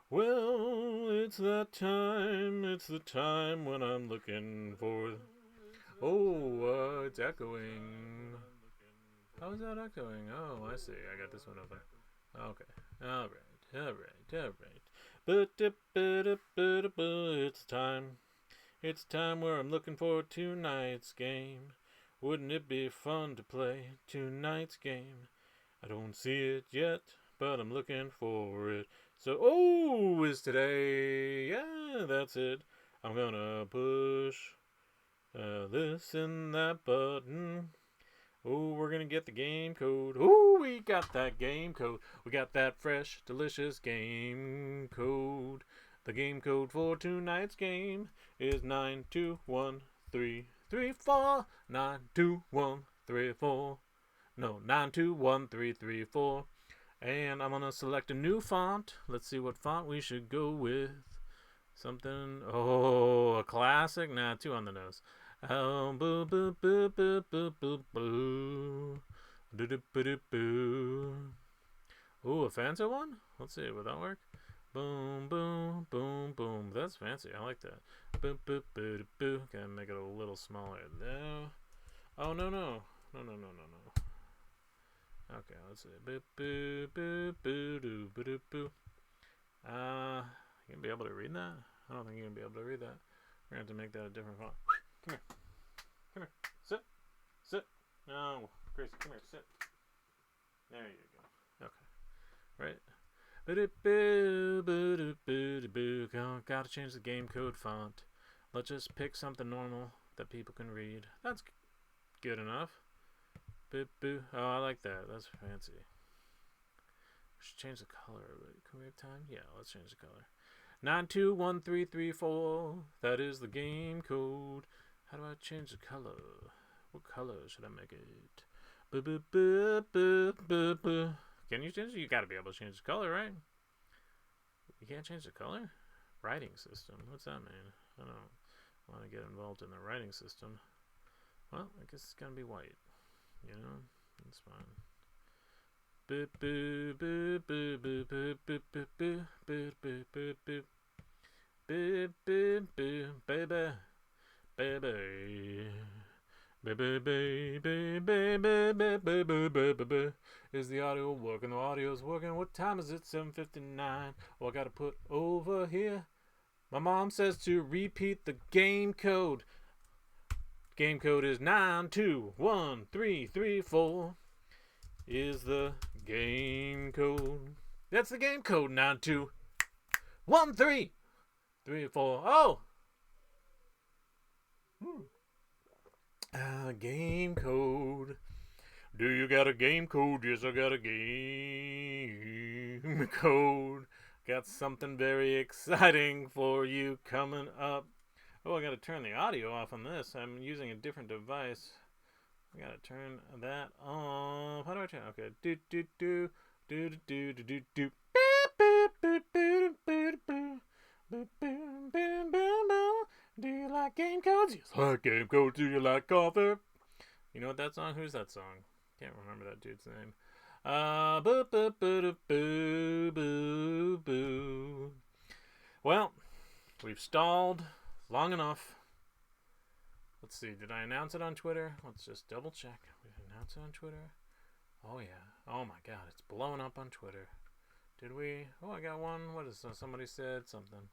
Well, it's that time. It's the time when I'm looking for. Oh, it's echoing. How is that echoing? Oh, I see. I got this one open. Okay. All right. All right. All right. It's time. It's time where I'm looking for tonight's game. Wouldn't it be fun to play tonight's game? I don't see it yet, but I'm looking for it. So, oh, is today. Yeah, that's it. I'm gonna push this and that button. Oh, we're gonna get the game code. Oh, we got that game code. We got that fresh, delicious game code. The game code for tonight's game is 921334. 921334. No, 921334. And I'm gonna select a new font. Let's see what font we should go with. Something. Oh, a classic. Nah, too on the nose. Oh, boo boo boo boo boo boo boo. Do do boo do boo. Ooh, a fancy one? Let's see, would that work? Boom, boom, boom, boom. That's fancy. I like that. Boo boo boo boo. Can make it a little smaller now. Oh, no, no. No, no, no, no, no. Okay, let's see. Boo boo boo boo doo boo doo boo. You gonna be able to read that? I don't think you're gonna be able to read that. We're gonna have to make that a different font. Come here. Come here. Sit. Sit. No, Gracie, come here. Sit. There you go. Okay. Right. Gotta change the game code font. Let's just pick something normal that people can read. That's good enough. Oh, I like that. That's fancy. We should change the color. Can we have time? Yeah, let's change the color. 921334. That is the game code. How do I change the color? What color should I make it? Can you change it? You gotta be able to change the color, right? You can't change the color? Writing system. What's that mean? I don't want to get involved in the writing system. Well, I guess it's gonna be white. You know? That's fine. Boop boop boop boop boop boop boop boop boop boop boop boop boop boop boop baby baby baby baby. Is the audio working? The audio's working. What time is it? 7:59. Oh, I gotta put over here. My mom says to repeat the game code. Game code is 921334. Is the game code. That's the game code. 921334. Oh! Game code. Do you got a game code? Yes, I got a game code. Got something very exciting for you coming up. Oh, I gotta turn the audio off on this. I'm using a different device. I gotta turn that off. How do I turn? Okay. Do do do do do do do do. Do you like game codes? Yes, I like game codes. Do you like coffee? You know what that song? Who's that song? Can't remember that dude's name. Boo boo boo boo boo boo. Well, we've stalled long enough. Let's see. Did I announce it on Twitter? Let's just double check. We announced it on Twitter. Oh yeah. Oh my God, it's blowing up on Twitter. Did we? Oh, I got one. What is somebody said something?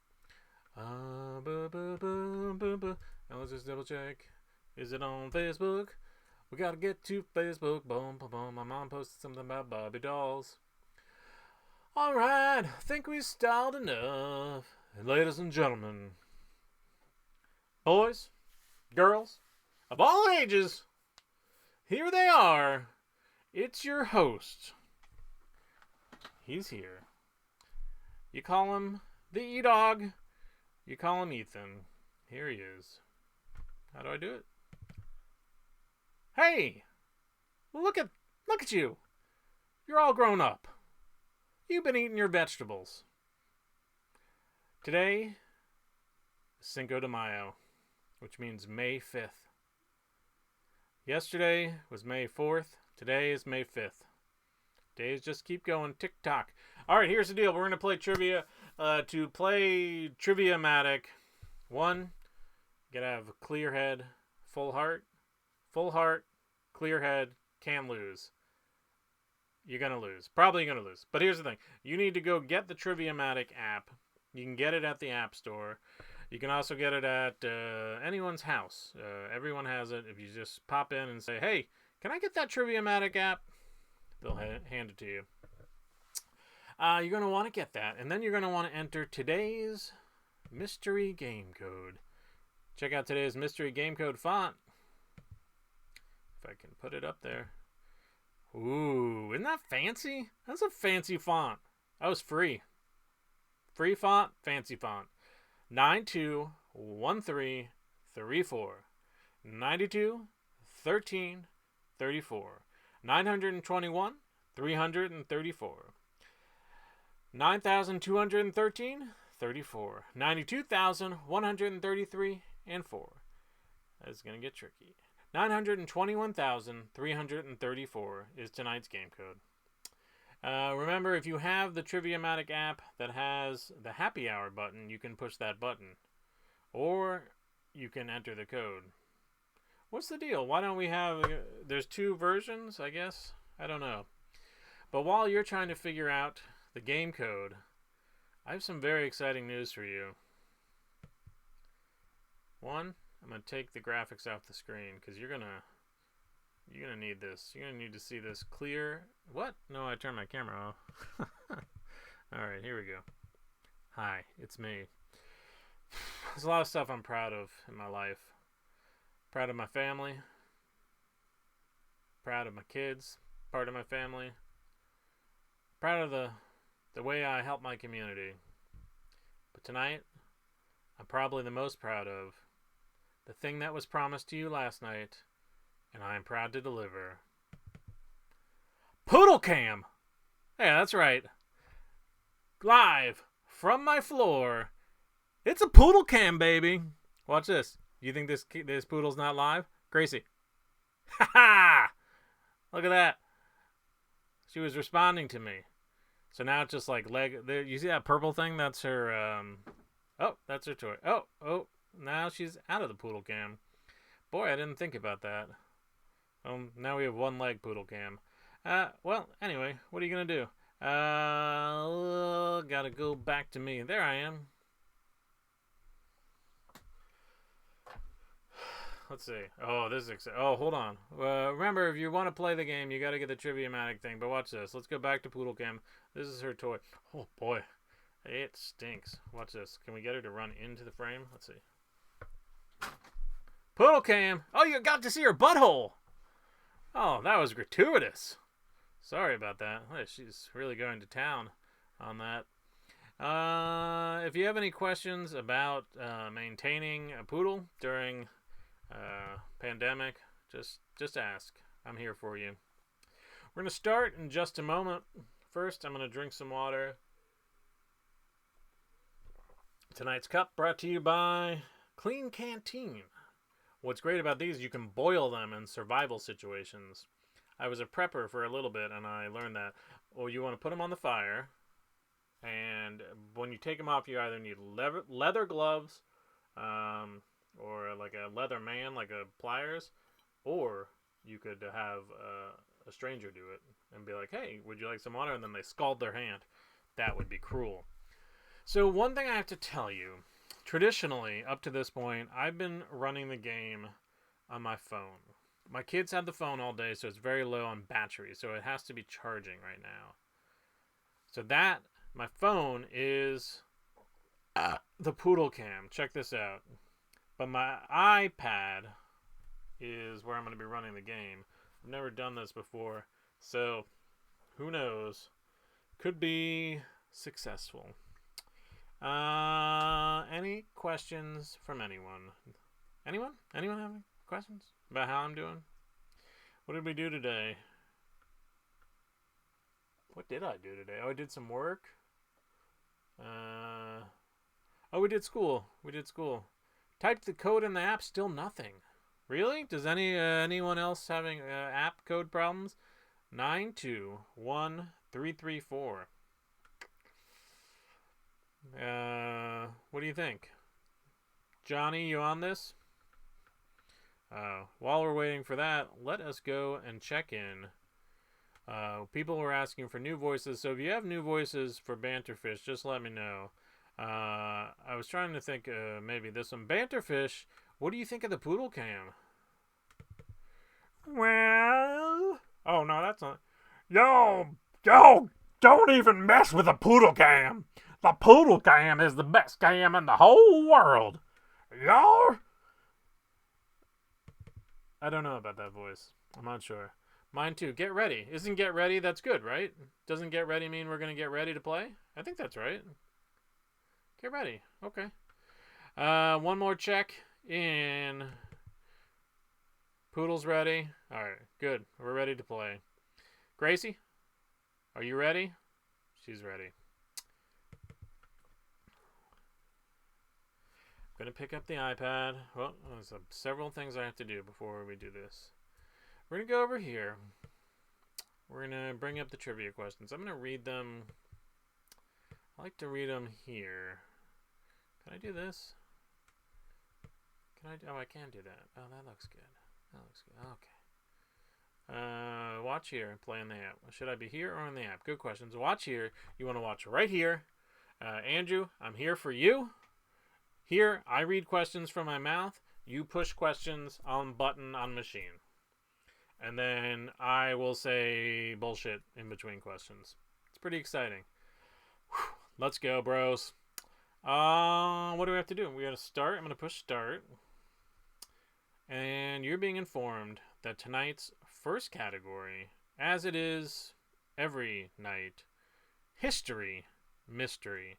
Boo boo boo boo boo. Now let's just double check. Is it on Facebook? We gotta get to Facebook. Boom, boom, boom. My mom posted something about Barbie dolls. Alright, I think we stalled enough. And ladies and gentlemen, boys, girls, of all ages, here they are. It's your host. He's here. You call him the E-Dog. You call him Ethan. Here he is. How do I do it? Hey! Look at you. You're all grown up. You've been eating your vegetables. Today is Cinco de Mayo, which means May 5th. Yesterday was May 4th. Today is May 5th. Days just keep going. Tick-tock. All right, here's the deal. We're going to play trivia. To play Triviamatic, one, you got to have a clear head, full heart, clear head, can lose. You're going to lose. Probably going to lose. But here's the thing. You need to go get the Triviamatic app. You can get it at the App Store. You can also get it at anyone's house. Everyone has it. If you just pop in and say, hey, can I get that Triviamatic app? They'll hand it to you. You're going to want to get that. And then you're going to want to enter today's mystery game code. Check out today's mystery game code font. If I can put it up there. Ooh, isn't that fancy? That's a fancy font. That was free. Free font, fancy font. 921334. 92 13 34. 921 334. 9213 34. 92,133 and 4. That's going to get tricky. 921,334 is tonight's game code. Remember, if you have the Triviamatic app that has the Happy Hour button, you can push that button. Or you can enter the code. What's the deal? Why don't we have... there's two versions, I guess? I don't know. But while you're trying to figure out the game code, I have some very exciting news for you. One, I'm going to take the graphics off the screen because you're going to need this. You're going to need to see this clear. What? No, I turned my camera off. Alright, here we go. Hi, it's me. There's a lot of stuff I'm proud of in my life. Proud of my family. Proud of my kids. Part of my family. Proud of the way I help my community. But tonight, I'm probably the most proud of the thing that was promised to you last night, and I am proud to deliver. Poodle Cam! Yeah, that's right. Live from my floor. It's a Poodle Cam, baby. Watch this. You think this poodle's not live? Gracie. Ha ha! Look at that. She was responding to me. So now it's just like leg. You see that purple thing? That's her. Oh, that's her toy. Oh. Now she's out of the Poodle Cam. Boy, I didn't think about that. Now we have one leg Poodle Cam. Well, anyway, what are you gonna do? Gotta go back to me. There I am. Let's see. Oh, this is exciting. Oh, hold on. Remember, if you want to play the game, you got to get the Triviamatic thing. But watch this. Let's go back to Poodle Cam. This is her toy. Oh, boy. It stinks. Watch this. Can we get her to run into the frame? Let's see. Poodle Cam. Oh, you got to see her butthole. Oh, that was gratuitous. Sorry about that. She's really going to town on that. If you have any questions about maintaining a poodle during... pandemic, just ask. I'm here for you. We're going to start in just a moment. First, I'm going to drink some water. Tonight's cup brought to you by Clean Canteen. What's great about these, you can boil them in survival situations. I was a prepper for a little bit, and I learned that. Well, you want to put them on the fire, and when you take them off, you either need leather gloves, or like a leather man, like a pliers, or you could have a stranger do it and be like, hey, would you like some water? And then they scald their hand. That would be cruel. So one thing I have to tell you, traditionally, up to this point, I've been running the game on my phone. My kids have the phone all day, so it's very low on battery, so it has to be charging right now. So that, my phone is the Poodle Cam. Check this out. But my iPad is where I'm going to be running the game. I've never done this before, so who knows? Could be successful. Any questions from anyone? Anyone? Anyone have any questions about how I'm doing? What did we do today? What did I do today? Oh, I did some work. Oh, we did school. Typed the code in the app, still nothing. Really? Does anyone else having app code problems? 921-334. What do you think? Johnny, you on this? While we're waiting for that, let us go and check in. People were asking for new voices, so if you have new voices for Banterfish, just let me know. I was trying to think maybe this one. Banterfish, what do you think of the Poodle Cam? Well... Oh, no, that's not... Yo, don't even mess with the Poodle Cam. The Poodle Cam is the best cam in the whole world. Yo... I don't know about that voice. I'm not sure. Mine too. Get ready. Isn't get ready? That's good, right? Doesn't get ready mean we're going to get ready to play? I think that's right. Get ready. Okay. One more check in. Poodle's ready. All right. Good. We're ready to play. Gracie, are you ready? She's ready. I'm going to pick up the iPad. Well, there's several things I have to do before we do this. We're going to go over here. We're going to bring up the trivia questions. I'm going to read them. I like to read them here. Can I do this? Can I? Oh, I can do that. Oh, that looks good. That looks good. Okay. Watch here. Play in the app. Should I be here or in the app? Good questions. Watch here. You want to watch right here. Andrew, I'm here for you. Here, I read questions from my mouth. You push questions on button on machine. And then I will say bullshit in between questions. It's pretty exciting. Whew. Let's go, bros. What do we have to do? We got to start. I'm going to push start. And you're being informed that tonight's first category, as it is every night, history, mystery.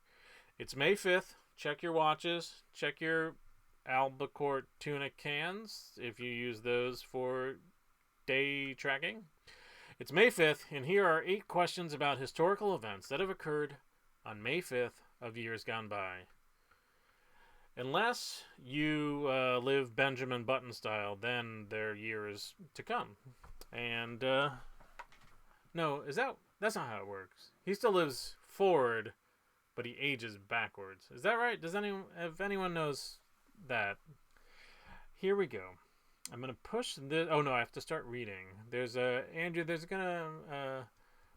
It's May 5th. Check your watches. Check your albacore tuna cans if you use those for day tracking. It's May 5th, and here are 8 questions about historical events that have occurred on May 5th of years gone by. Unless you live Benjamin Button style, then they're years to come. And, no, that's not how it works. He still lives forward, but he ages backwards. Is that right? If anyone knows that. Here we go. I'm going to push this. Oh, no, I have to start reading. Andrew, there's going to,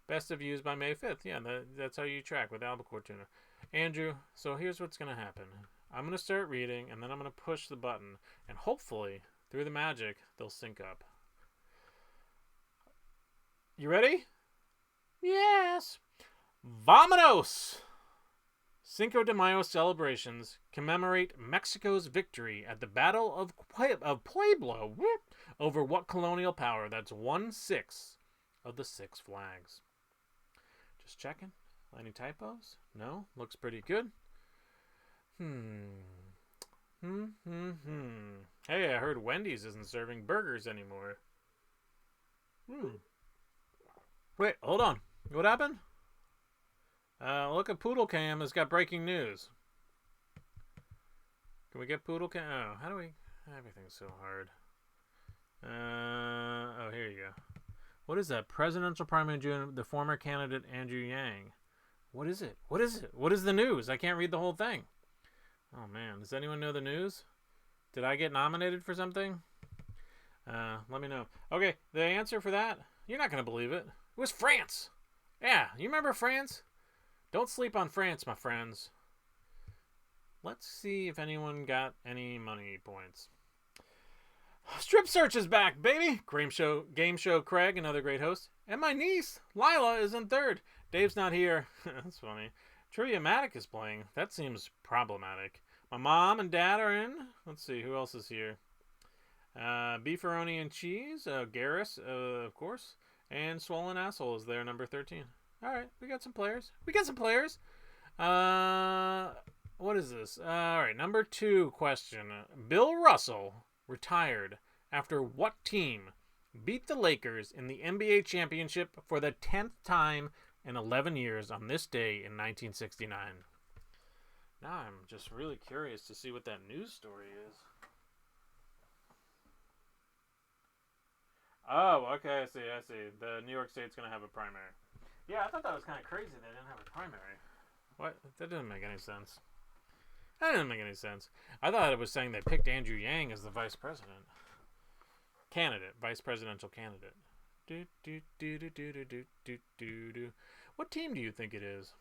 best of views by May 5th. Yeah, that's how you track with albacore tuna. Andrew, so here's what's going to happen. I'm going to start reading, and then I'm going to push the button. And hopefully, through the magic, they'll sync up. You ready? Yes. Vamonos! Cinco de Mayo celebrations commemorate Mexico's victory at the Battle of Puebla over what colonial power? That's 1/6 of the 6 flags. Just checking. Any typos? No? Looks pretty good. Hey, I heard Wendy's isn't serving burgers anymore. Wait, hold on. What happened? Look at Poodle Cam has got breaking news. Can we get Poodle Cam? Oh, how do we... Everything's so hard. Oh, here you go. What is that? Presidential primary in June, the former candidate Andrew Yang. What is it? What is it? What is the news? I can't read the whole thing. Oh, man. Does anyone know the news? Did I get nominated for something? Let me know. Okay, the answer for that, you're not going to believe it. It was France. Yeah, you remember France? Don't sleep on France, my friends. Let's see if anyone got any money points. Strip Search is back, baby! Game show Craig, another great host. And my niece, Lila, is in third. Dave's not here. That's funny. Triviamatic is playing. That seems problematic. My mom and dad are in. Let's see, who else is here? Beefaroni and Cheese. Garrus, of course. And Swollen Asshole is there, number 13. Alright, we got some players. What is this? Alright, number 2 question. Bill Russell retired after what team beat the Lakers in the NBA championship for the 10th time in 11 years on this day in 1969? Now I'm just really curious to see what that news story is. Oh, okay, I see. The New York State's gonna have a primary. Yeah, I thought that was kind of crazy they didn't have a primary. What? That doesn't make any sense. That didn't make any sense. I thought it was saying they picked Andrew Yang as the vice president. Vice presidential candidate. Do, do, do, do, do, do, do, do, do. What team do you think it is?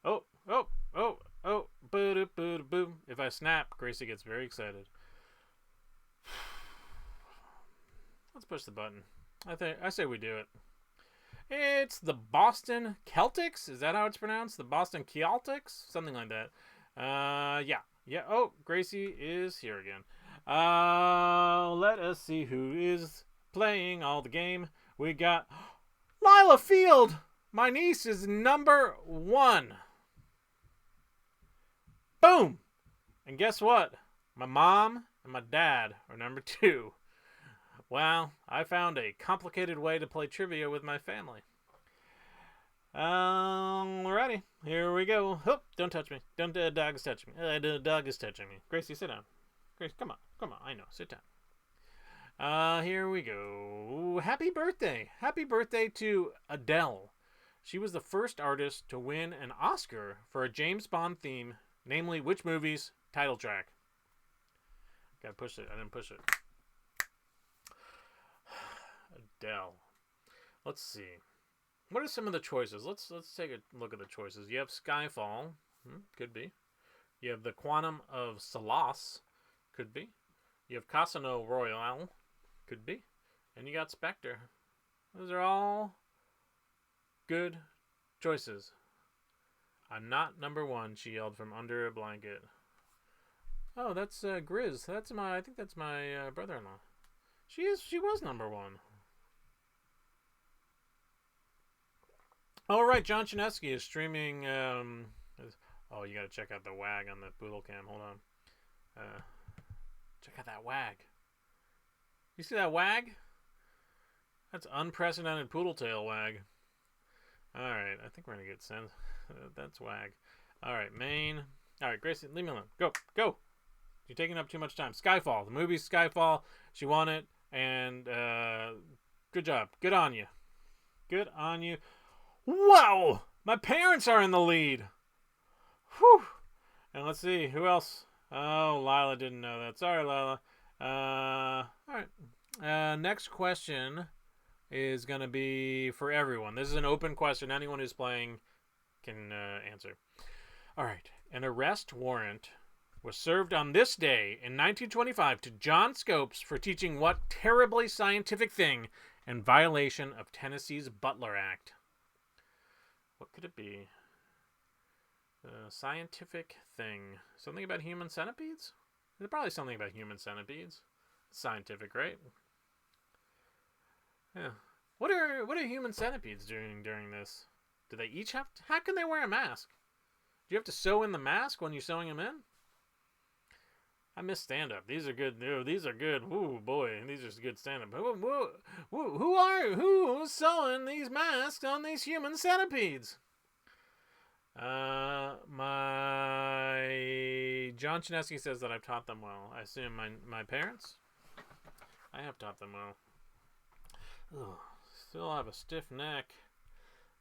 Oh, oh, oh, oh, boom. If I snap, Gracie gets very excited. Let's push the button. I say we do it. It's the Boston Celtics. Is that how it's pronounced? The Boston Celtics? Something like that. Yeah. Oh, Gracie is here again. Let us see who is playing all the game. We got Lila Field. My niece is number 1. Boom. And guess what? My mom and my dad are number 2. Well, I found a complicated way to play trivia with my family. Alrighty, here we go. Oh, don't touch me. Don't, dog is touching me. The dog is touching me. Gracie, sit down. Gracie, come on. I know, sit down. Here we go. Happy birthday. Happy birthday to Adele. She was the first artist to win an Oscar for a James Bond theme, namely which movie's title track? Gotta push it. I didn't push it. Adele. Let's see. What are some of the choices? Let's take a look at the choices. You have Skyfall. Could be. You have The Quantum of Solace. Could be. You have Casino Royale. Could be. And you got Spectre. Those are all good choices. I'm not number 1, she yelled from under a blanket. Oh, that's Grizz. I think that's my brother-in-law. She was number 1. All right, John Chinesky is streaming. Oh, you got to check out the wag on the Poodle Cam. Hold on. Check out that wag. You see that wag? That's unprecedented poodle tail wag. All right, I think we're gonna get sent. That's wag. All right, main. All right, Gracie, leave me alone. Go. You're taking up too much time. Skyfall. The movie Skyfall. She won it, and good job. Good on you. Wow! My parents are in the lead. Whew. And let's see, who else? Oh, Lila didn't know that. Sorry, Lila. All right. Next question is going to be for everyone. This is an open question. Anyone who's playing can answer. All right. An arrest warrant was served on this day in 1925 to John Scopes for teaching what terribly scientific thing in violation of Tennessee's Butler Act? What could it be? Scientific thing. Something about human centipedes? There's probably something about human centipedes. Scientific, right? Yeah. What are human centipedes doing during this? Do they each have to, how can they wear a mask? Do you have to sew in the mask when you're sewing them in? I miss stand-up. These are good. These are good. Ooh, boy. These are good stand-up. Who's sewing these masks on these human centipedes? My John Chinesky says that I've taught them well. I assume my parents? I have taught them well. Ugh, still have a stiff neck.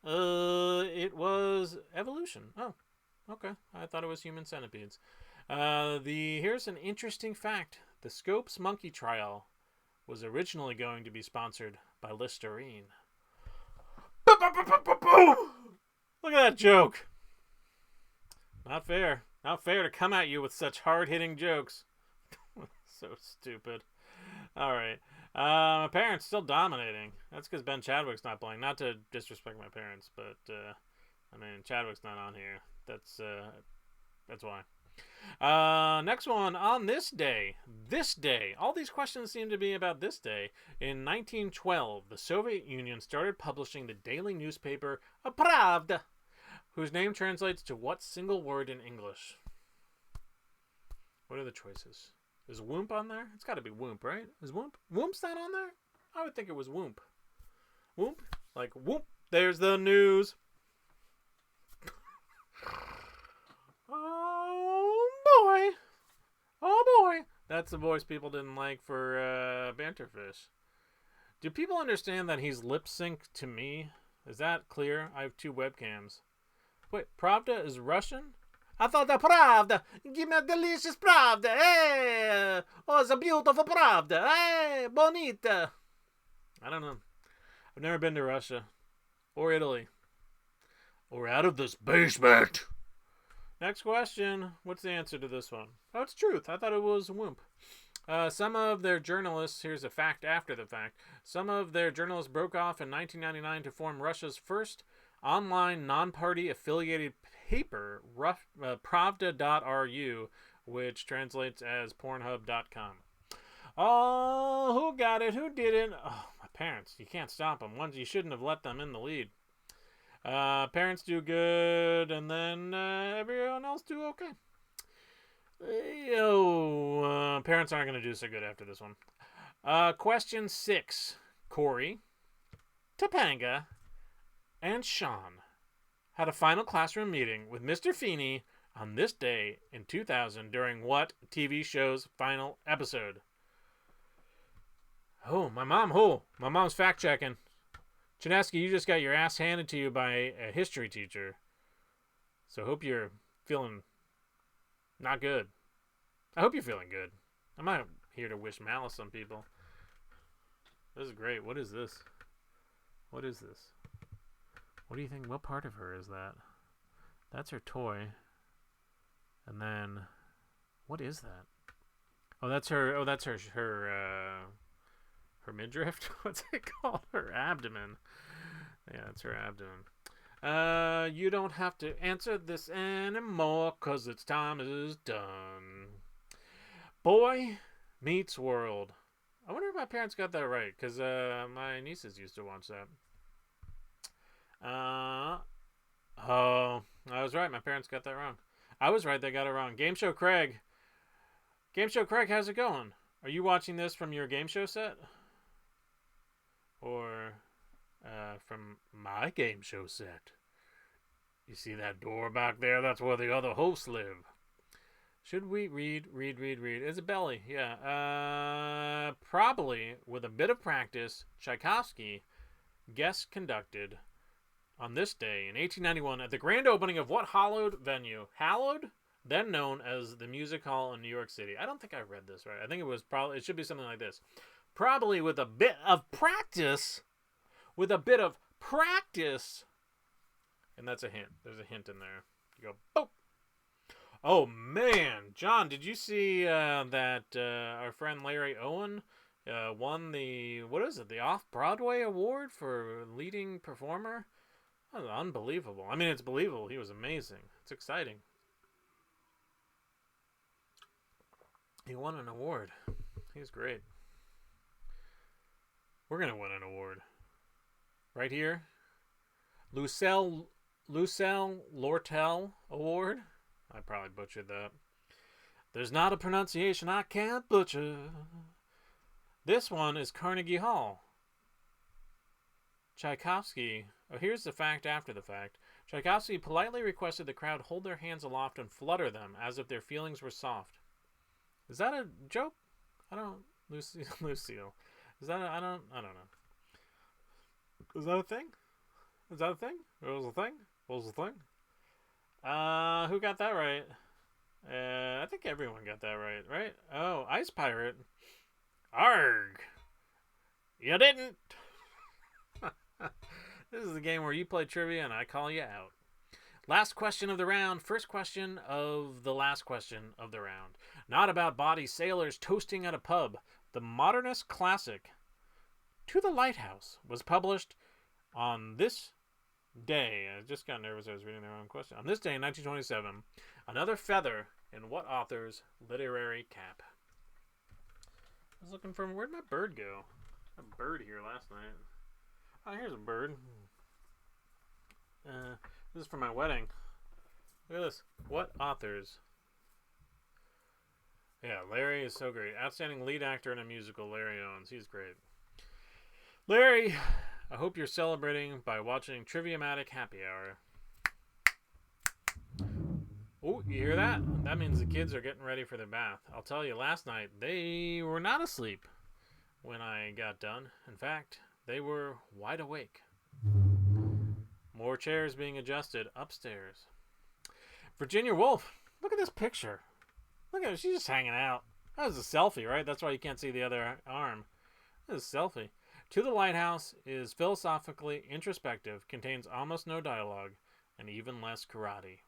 It was evolution. Oh, okay. I thought it was human centipedes. Here's an interesting fact. The Scopes monkey trial was originally going to be sponsored by Listerine. Look at that joke. Not fair. Not fair to come at you with such hard-hitting jokes. So stupid. All right. My parents still dominating. That's because Ben Chadwick's not playing. Not to disrespect my parents, but Chadwick's not on here. That's why. Next one. On this day, all these questions seem to be about this day. In 1912, the Soviet Union started publishing the daily newspaper Pravda, whose name translates to what single word in English? What are the choices? Is Whoomp on there? It's got to be Whoomp, right? Is Whoomp? Whoomp's not on there? I would think it was Whoomp. Whoomp? Like, whoop, there's the news. Oh boy, That's the voice people didn't like for Banterfish. Do people understand that he's lip synced to me? Is that clear? I have 2 webcams. Wait, Pravda is Russian? I thought the Pravda. Give me a delicious Pravda. Hey! Oh, it's a beautiful Pravda. Hey, bonita. I don't know. I've never been to Russia. Or Italy. Or out of this basement. Next question. What's the answer to this one? Oh, it's truth. I thought it was whoomp. Some of their journalists, here's a fact after the fact, some of their journalists broke off in 1999 to form Russia's first online non-party affiliated paper, Pravda.ru, which translates as Pornhub.com. Oh, who got it? Who didn't? Oh, my parents. You can't stop them. You shouldn't have let them in the lead. Parents do good, and then everyone else do okay. Parents aren't going to do so good after this one. Question 6. Corey, Topanga, and Sean had a final classroom meeting with Mr. Feeney on this day in 2000 during what TV show's final episode? My mom's fact-checking. Chinesky, you just got your ass handed to you by a history teacher. So hope you're feeling not good. I hope you're feeling good. I'm not here to wish malice on people. This is great. What is this? What is this? What do you think? What part of her is that? That's her toy. And then, what is that? Oh, that's her. Oh, that's her midriff. What's it called? Her abdomen. Yeah, that's her abdomen. You don't have to answer this anymore, 'cause its time is done. Boy Meets World. I wonder if my parents got that right, 'cause my nieces used to watch that. I was right. My parents got that wrong. I was right. They got it wrong. Game Show Craig. How's it going? Are you watching this from your game show set? Or from my game show set? You see that door back there? That's where the other hosts live. Should we read? Is it Belly? Yeah. Probably with a bit of practice, Tchaikovsky guest conducted on this day in 1891 at the grand opening of what hallowed venue? Hallowed? Then known as the Music Hall in New York City. I don't think I read this right. I think it should be something like this. Probably with a bit of practice. And that's a hint. There's a hint in there. You go, boop. Oh, man. John, did you see that our friend Larry Owen won the Off-Broadway Award for leading performer? That was unbelievable. I mean, it's believable. He was amazing. It's exciting. He won an award. He's great. We're going to win an award. Right here. Lucelle Lortel Award. I probably butchered that. There's not a pronunciation I can't butcher. This one is Carnegie Hall. Tchaikovsky. Oh, here's the fact after the fact. Tchaikovsky politely requested the crowd hold their hands aloft and flutter them as if their feelings were soft. Is that a joke? I don't. Lucille. Is that I don't know. Is that a thing? It was a thing? Who got that right? I think everyone got that right? Oh, Ice Pirate. Arg! You didn't! This is the game where you play trivia and I call you out. Last question of the round. First question of the last question of the round. Not about body sailors toasting at a pub. The modernist classic To the Lighthouse was published on this day. I just got nervous. I was reading the wrong question. On this day in 1927, another feather in what author's literary cap? I was looking for where'd my bird go? A bird here last night. Oh, here's a bird. This is for my wedding. Look at this. What authors? Yeah, Larry is so great. Outstanding lead actor in a musical, Larry Owens. He's great. Larry, I hope you're celebrating by watching Triviamatic Happy Hour. Oh, you hear that? That means the kids are getting ready for their bath. I'll tell you, last night they were not asleep when I got done. In fact, they were wide awake. More chairs being adjusted upstairs. Virginia Woolf, look at this picture. Look at her, she's just hanging out. That was a selfie, right? That's why you can't see the other arm. That was a selfie. To the Lighthouse is philosophically introspective, contains almost no dialogue, and even less karate.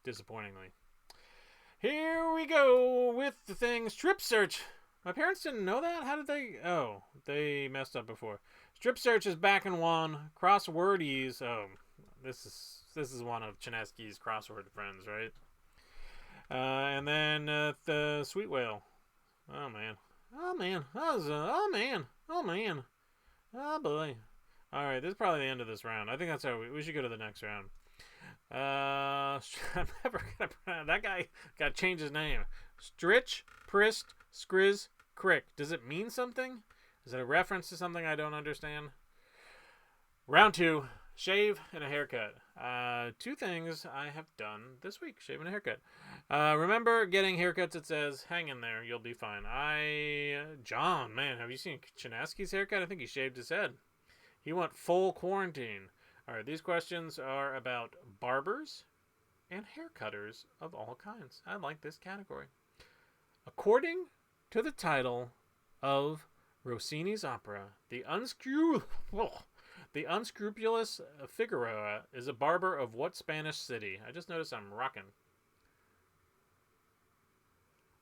Disappointingly. Here we go with the thing. Strip search. My parents didn't know that? How did they? Oh, they messed up before. Strip search is back in one. Crosswordies. Oh, this is one of Chinesky's crossword friends, right? And then the sweet whale. Oh man. Oh man. Oh man. Oh man. Oh boy. All right, this is probably the end of this round. I think that's how we should go to the next round. I'm never gonna pronounce that guy. Got to change his name. Stritch, Prist, Skriz, Crick. Does it mean something? Is it a reference to something I don't understand? Round 2. Shave and a haircut. Two things I have done this week. Shave and a haircut. Remember getting haircuts that says, hang in there, you'll be fine. John, man, have you seen Chinesky's haircut? I think he shaved his head. He went full quarantine. All right, these questions are about barbers and haircutters of all kinds. I like this category. According to the title of Rossini's opera, the unscrupulous Figueroa is a barber of what Spanish city? I just noticed I'm rocking.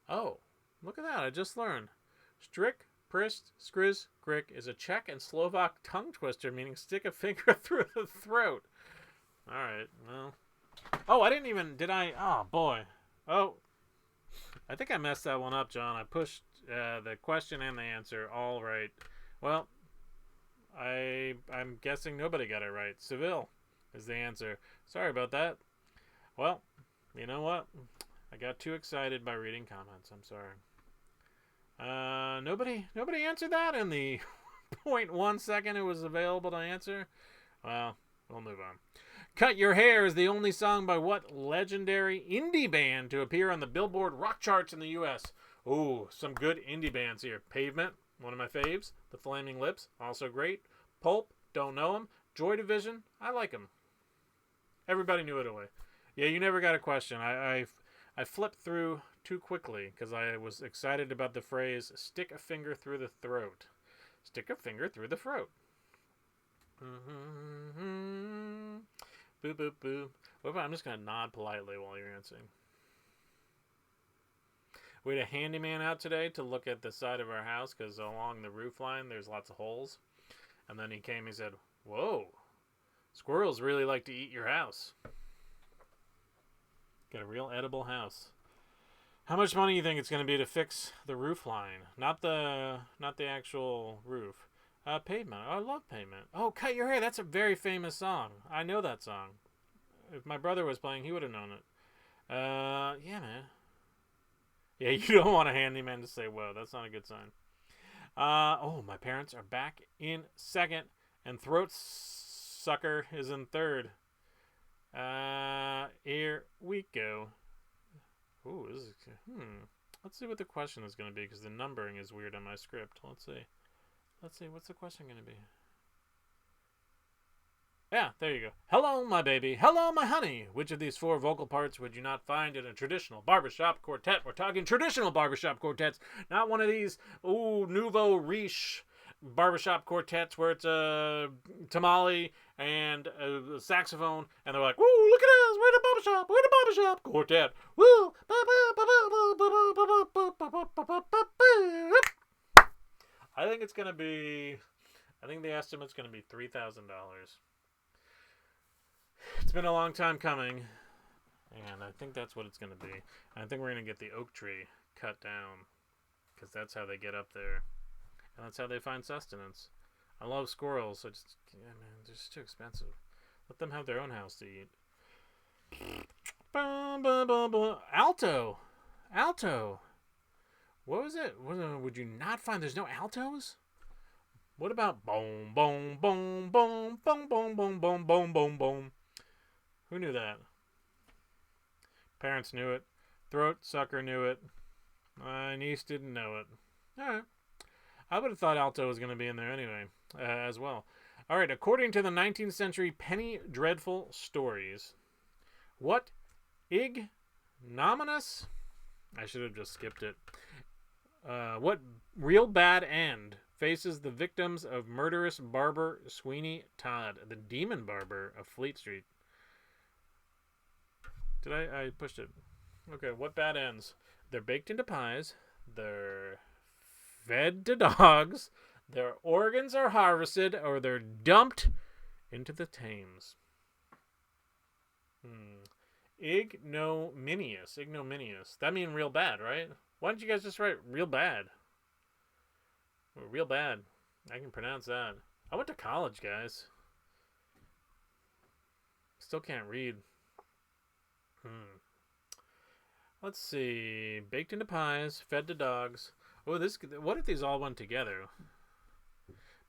Oh, look at that. I just learned. Strick, Prist, Skriz, Grik is a Czech and Slovak tongue twister, meaning stick a finger through the throat. All right, well. Oh, I didn't even, did I? Oh, boy. Oh, I think I messed that one up, John. I pushed the question and the answer all right. Well, I'm guessing nobody got it right. Seville is the answer. Sorry about that. Well, you know what? I got too excited by reading comments. I'm sorry. Nobody answered that in the 0.1 second it was available to answer. Well, we'll move on. Cut Your Hair is the only song by what legendary indie band to appear on the Billboard rock charts in the U.S.? Ooh, some good indie bands here. Pavement, one of my faves. The Flaming Lips, also great. Pulp, don't know them. Joy Division, I like them. Everybody knew it away. Yeah, you never got a question. I flipped through too quickly because I was excited about the phrase stick a finger through the throat. Stick a finger through the throat. Mm-hmm. Boop, boop, boop. What if I'm just going to nod politely while you're answering? We had a handyman out today to look at the side of our house because along the roof line there's lots of holes. And then he came, he said, whoa, squirrels really like to eat your house. Got a real edible house. How much money do you think it's going to be to fix the roof line? Not the actual roof. Pavement. Oh, I love Pavement. Oh, Cut Your Hair. That's a very famous song. I know that song. If my brother was playing, he would have known it. Yeah, man. Yeah, you don't want a handyman to say, whoa, that's not a good sign. Oh, my parents are back in second, and Throat Sucker is in third. Here we go. Ooh, this is, Let's see what the question is going to be, because the numbering is weird on my script. Let's see, what's the question going to be? Yeah, there you go. Hello, my baby. Hello, my honey. Which of these 4 vocal parts would you not find in a traditional barbershop quartet? We're talking traditional barbershop quartets, not one of these, nouveau riche barbershop quartets where it's a tamale and a saxophone, and they're like, woo, look at us, we're the barbershop quartet. Woo. I think the estimate's going to be $3,000. It's been a long time coming, and I think that's what it's going to be. And I think we're going to get the oak tree cut down, because that's how they get up there, and that's how they find sustenance. I love squirrels, so man, they're just too expensive. Let them have their own house to eat. Alto. What was it? Would you not find there's no altos? What about boom, boom, boom, boom, boom, boom, boom, boom, boom, boom, boom? Who knew that? parents knew it. Throat sucker knew it. My niece didn't know it. All right. I would have thought alto was going to be in there anyway, as well. All right. According to the 19th century Penny Dreadful Stories, what ignominious? I should have just skipped it. What real bad end faces the victims of murderous barber Sweeney Todd, the demon barber of Fleet Street? Did I pushed it? Okay, what bad ends? They're baked into pies. They're fed to dogs. Their organs are harvested, or they're dumped into the Thames. Ignominious. Ignominious. That means real bad, right? Why don't you guys just write real bad? Real bad. I can pronounce that. I went to college, guys. Still can't read. Let's see. Baked into pies, fed to dogs. Oh, this. What if these all went together?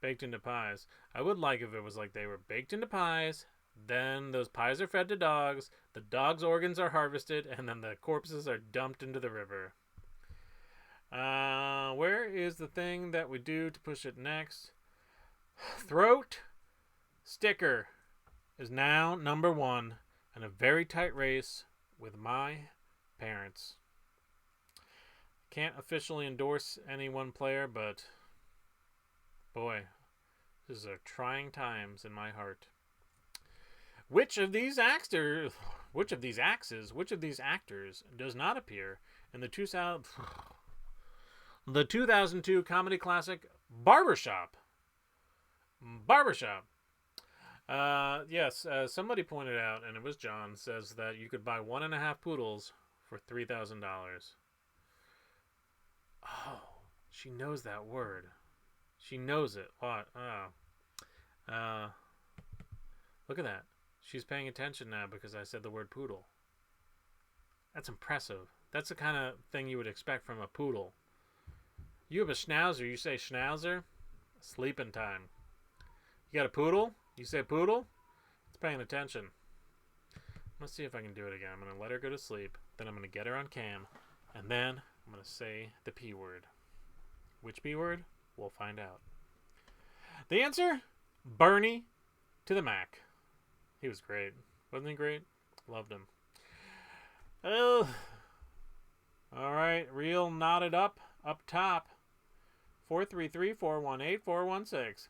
Baked into pies. I would like if it was like they were baked into pies, then those pies are fed to dogs, the dogs' organs are harvested, and then the corpses are dumped into the river. Where is the thing that we do to push it next? Throat sticker is now number 1 in a very tight race with my parents. Can't officially endorse any one player, but boy, these are trying times in my heart. Which of these actors does not appear in the 2002 comedy classic Barbershop? Yes, somebody pointed out, and it was John, says that you could buy 1.5 poodles for $3,000. Oh, she knows that word. She knows it. What? Oh. Look at that. She's paying attention now because I said the word poodle. That's impressive. That's the kind of thing you would expect from a poodle. You have a schnauzer. You say schnauzer? Sleeping time. You got a poodle? You say poodle? It's paying attention. Let's see if I can do it again. I'm going to let her go to sleep. Then I'm going to get her on cam. And then I'm going to say the P word. Which P word? We'll find out. The answer? Bernie to the Mac. He was great. Wasn't he great? Loved him. Oh. All right. Real knotted up top. 433-418-416.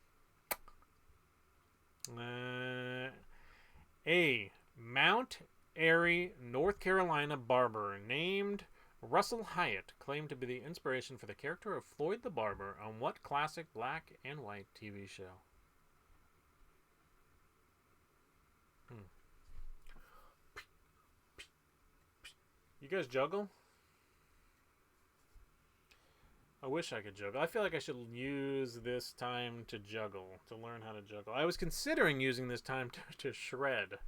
A Mount Airy, North Carolina barber named Russell Hyatt claimed to be the inspiration for the character of Floyd the Barber on what classic black and white TV show? You guys juggle? I wish I could juggle. I feel like I should use this time to juggle, to learn how to juggle. I was considering using this time to shred.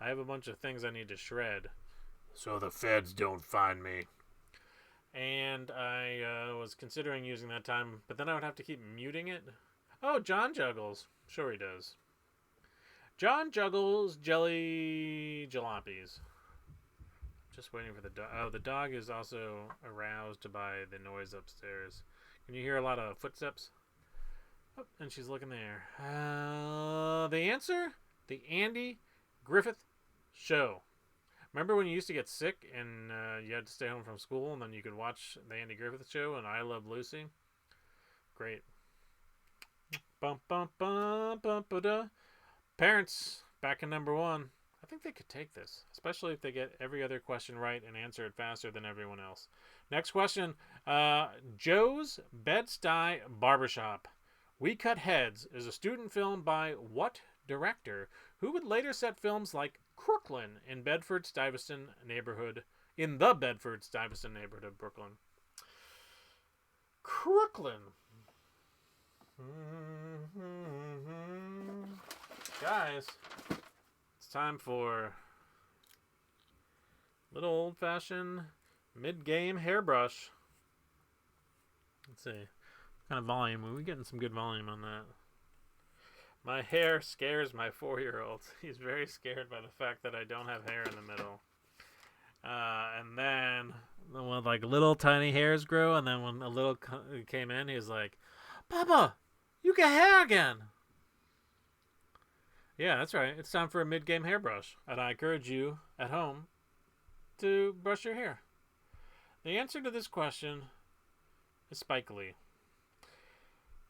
I have a bunch of things I need to shred, so the feds don't find me. And I was considering using that time, but then I would have to keep muting it. Oh, John juggles. Sure he does. John juggles jelly jalopies. Just waiting for the dog. Oh, the dog is also aroused by the noise upstairs. Can you hear a lot of footsteps? Oh, and she's looking there. The answer? The Andy Griffith Show. Remember when you used to get sick and you had to stay home from school and then you could watch the Andy Griffith Show and I Love Lucy? Great. Bum, bum, bum, bum, ba-da. Parents, back in number 1. I think they could take this, especially if they get every other question right and answer it faster than everyone else. Next question. Joe's Bed-Stuy Barbershop. We Cut Heads is a student film by what director who would later set films like Crooklyn in Bedford-Stuyvesant neighborhood, in the Bedford-Stuyvesant neighborhood of Brooklyn? Crooklyn. Guys, it's time for little old-fashioned mid-game hairbrush. Let's see. What kind of volume? Are we getting some good volume on that? My hair scares my 4-year-old. He's very scared by the fact that I don't have hair in the middle. And then when like little tiny hairs grow, and then when a little came in, he's like, "Papa, you get hair again." Yeah, that's right. It's time for a mid-game hairbrush, and I encourage you at home to brush your hair. The answer to this question is Spike Lee.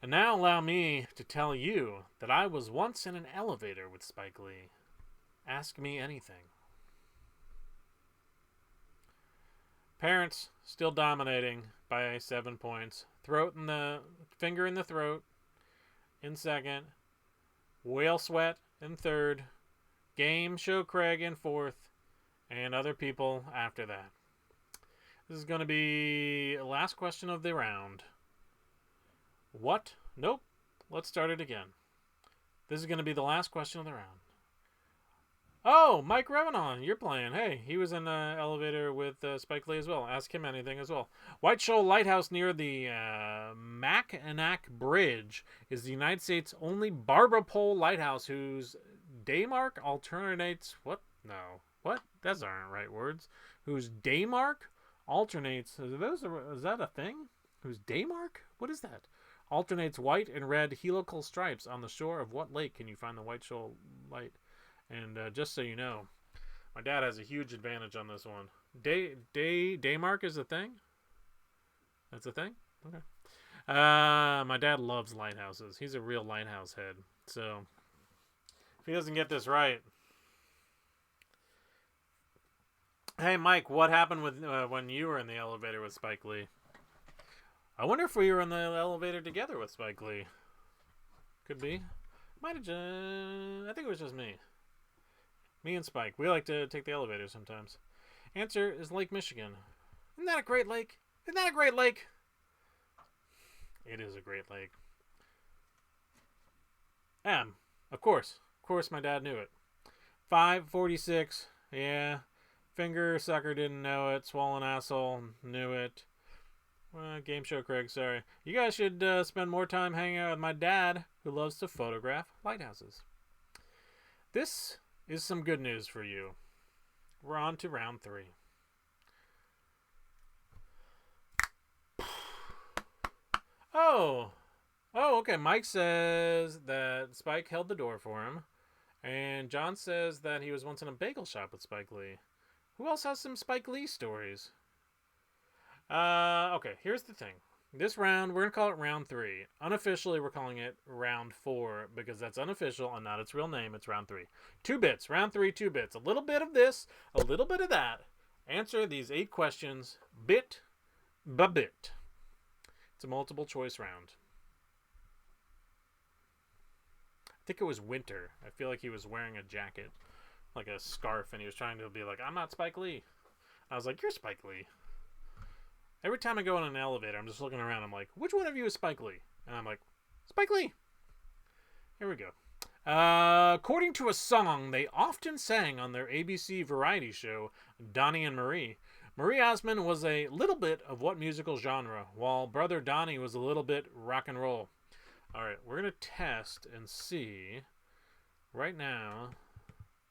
And now allow me to tell you that I was once in an elevator with Spike Lee. Ask me anything. Parents still dominating by 7 points. Finger in the throat in second. Whale Sweat in third. Game Show Craig in fourth. And other people after that. This is going to be the last question of the round. What? Nope. Let's start it again. This is going to be the last question of the round. Oh, Mike Revenon, you're playing. Hey, he was in the elevator with Spike Lee as well. Ask him anything as well. White Shoal Lighthouse near the Mackinac Bridge is the United States' only barber pole lighthouse whose daymark alternates... What? No. What? Those aren't right words. Whose daymark alternates... Is that a thing? Whose daymark? What is that? Alternates white and red helical stripes on the shore of what lake can you find the White Shoal Light? And just so you know, my dad has a huge advantage on this one. Daymark is a thing? That's a thing? Okay. My dad loves lighthouses. He's a real lighthouse head. So, if he doesn't get this right... Hey, Mike, what happened with when you were in the elevator with Spike Lee? I wonder if we were in the elevator together with Spike Lee. Could be. Might have just... I think it was just me. Me and Spike. We like to take the elevator sometimes. Answer is Lake Michigan. Isn't that a great lake? Isn't that a great lake? It is a great lake. Of course. Of course my dad knew it. 546. Yeah. Finger sucker didn't know it. Swollen asshole knew it. Game Show Craig, sorry. You guys should spend more time hanging out with my dad, who loves to photograph lighthouses. This is some good news for you. We're on to round 3. Oh, okay. Mike says that Spike held the door for him. And John says that he was once in a bagel shop with Spike Lee. Who else has some Spike Lee stories? Okay, here's the thing. This round, we're going to call it round 3. Unofficially, we're calling it round 4 because that's unofficial and not its real name. It's round 3. 2 bits. Round 3, 2 bits. A little bit of this, a little bit of that. Answer these 8 questions bit by bit. It's a multiple choice round. I think it was winter. I feel like he was wearing a jacket, like a scarf, and he was trying to be like, I'm not Spike Lee. I was like, you're Spike Lee. Every time I go in an elevator, I'm just looking around. I'm like, which one of you is Spike Lee? And I'm like, Spike Lee. Here we go. According to a song they often sang on their ABC variety show, Donnie and Marie, Marie Osmond was a little bit of what musical genre, while brother Donnie was a little bit rock and roll. All right, we're going to test and see. Right now,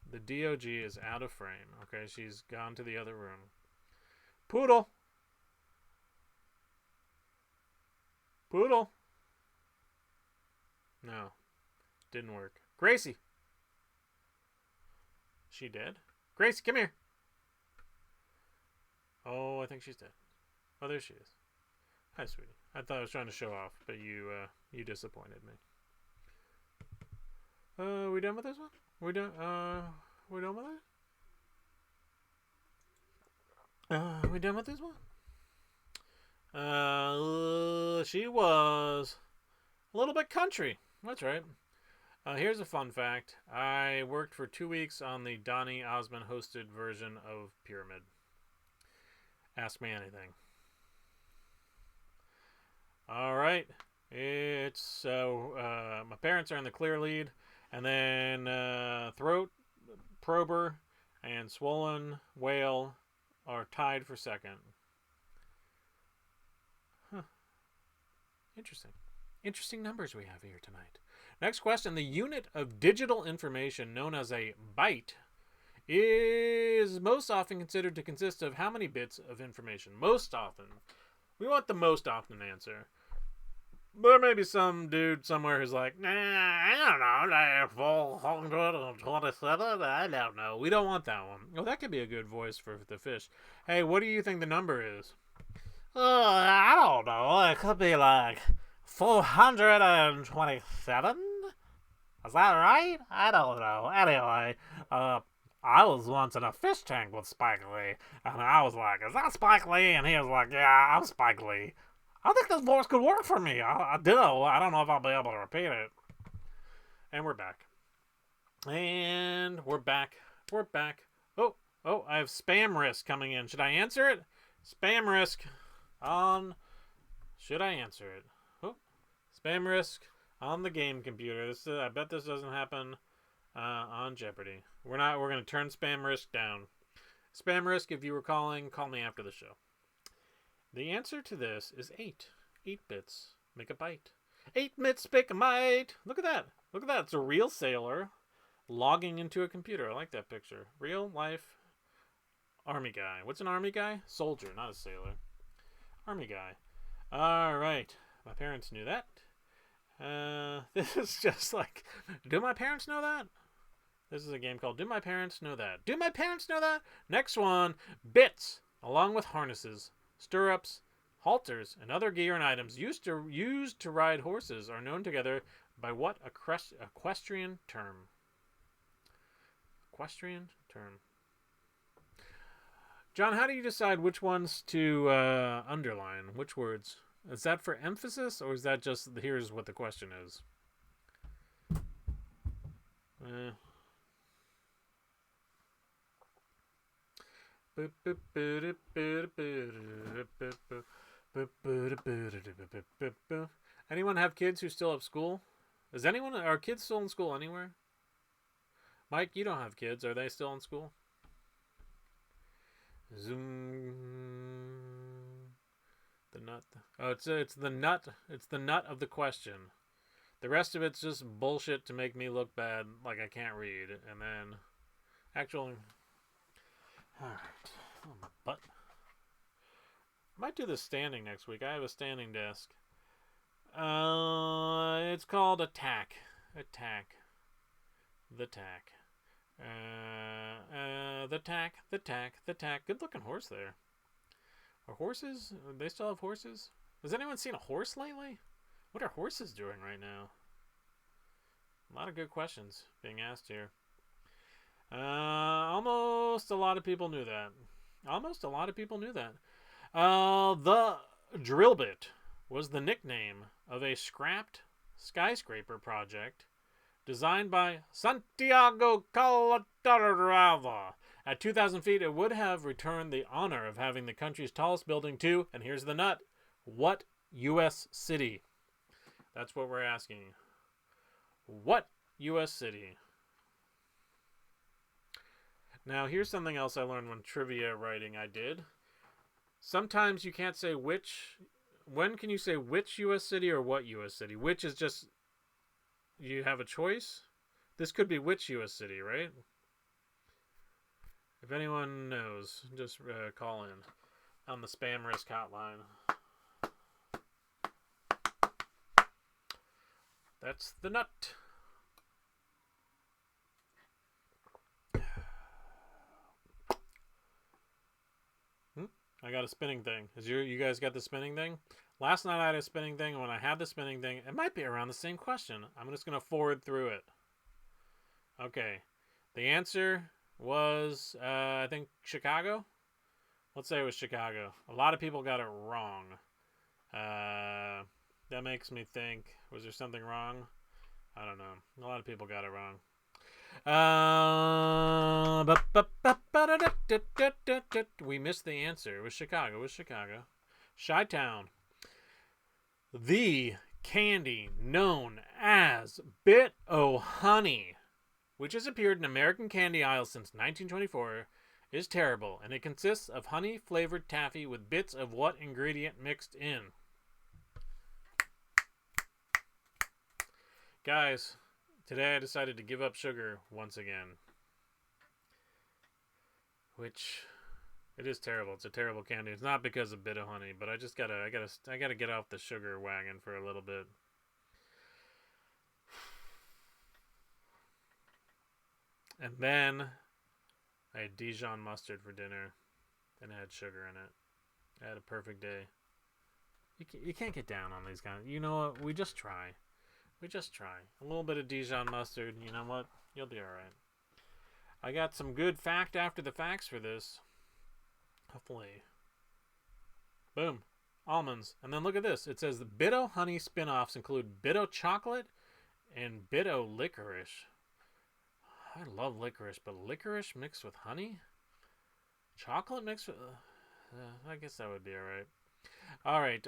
the DOG is out of frame. Okay, she's gone to the other room. Poodle. Poodle. No. Didn't work. Gracie. She dead? Gracie, come here. Oh, I think she's dead. Oh, there she is. Hi, sweetie. I thought I was trying to show off, but you disappointed me. We done with this one? We done with it? We done with this one? She was a little bit country. That's right. Here's a fun fact. I worked for 2 weeks on the Donny Osmond hosted version of Pyramid. Ask me anything. All right. It's my parents are in the clear lead, and then Throat Prober and Swollen Whale are tied for second. Huh. Interesting numbers we have here tonight. Next question. The unit of digital information known as a byte is most often considered to consist of how many bits of information? Most often. We want the most often answer. There may be some dude somewhere who's like, nah, I don't know, like 427, I don't know. We don't want that one. Oh, that could be a good voice for the fish. Hey, what do you think the number is? I don't know. It could be like 427? Is that right? I don't know. Anyway, I was once in a fish tank with Spike Lee, and I was like, is that Spike Lee? And he was like, yeah, I'm Spike Lee. I think this voice could work for me. I do. I don't know if I'll be able to repeat it. And we're back. And we're back. We're back. Oh, I have spam risk coming in. Should I answer it? Spam risk on... Should I answer it? Oh, spam risk on the game computer. I bet this doesn't happen on Jeopardy. We're going to turn spam risk down. Spam risk, if you were calling, call me after the show. The answer to this is 8. 8 bits make a byte. 8 bits make a byte. Look at that. Look at that. It's a real sailor logging into a computer. I like that picture. Real life army guy. What's an army guy? Soldier, not a sailor. Army guy. All right. My parents knew that. This is just like, do my parents know that? This is a game called Do My Parents Know That? Do my parents know that? Next one, bits, along with harnesses, stirrups, halters, and other gear and items used to ride horses are known together by what equestrian term? Equestrian term. John, how do you decide which ones to underline? Which words? Is that for emphasis, or is that just here's what the question is? Anyone have kids who still have school? Are kids still in school anywhere? Mike, you don't have kids. Are they still in school? Zoom. The nut. Oh, it's the nut. It's the nut of the question. The rest of it's just bullshit to make me look bad, like I can't read. And then, actually, all right. Oh, my butt. Might do this standing next week. I have a standing desk. It's called Attack. Attack. The tack. The tack. Good looking horse there. Are horses? They still have horses? Has anyone seen a horse lately? What are horses doing right now? A lot of good questions being asked here. Almost a lot of people knew that. The drill bit was the nickname of a scrapped skyscraper project designed by Santiago Calatrava. At 2,000 feet, it would have returned the honor of having the country's tallest building to, and here's the nut, what U.S. city? That's what we're asking. What U.S. city? Now, here's something else I learned when trivia writing I did. Sometimes you can't say which. When can you say which U.S. city or what U.S. city? Which is just, you have a choice. This could be which U.S. city, right? If anyone knows, just call in on the spam risk hotline. That's the nut. I got a spinning thing. You guys got the spinning thing? Last night I had a spinning thing, and when I had the spinning thing, it might be around the same question. I'm just going to forward through it. Okay. The answer was, I think, Chicago? Let's say it was Chicago. A lot of people got it wrong. That makes me think, was there something wrong? I don't know. A lot of people got it wrong. We missed the answer. It was Chicago. Chi-Town. The candy known as Bit O' Honey, which has appeared in American candy aisles since 1924, is terrible, and it consists of honey-flavored taffy with bits of what ingredient mixed in? Guys, today I decided to give up sugar once again. which it is terrible. It's a terrible candy. It's not because of Bit-O-Honey, but I gotta get off the sugar wagon for a little bit. And then I had Dijon mustard for dinner, and it had sugar in it. I had a perfect day. You can't get down on these guys. You know what? We just try. We just try. A little bit of Dijon mustard. You know what? You'll be alright. I got some good fact after the facts for this. Hopefully. Boom. Almonds. And then look at this. It says the Bit-O-Honey spin-offs include Bit-O chocolate and Bit-O licorice. I love licorice, but licorice mixed with honey? Chocolate mixed with... I guess that would be alright. Alright,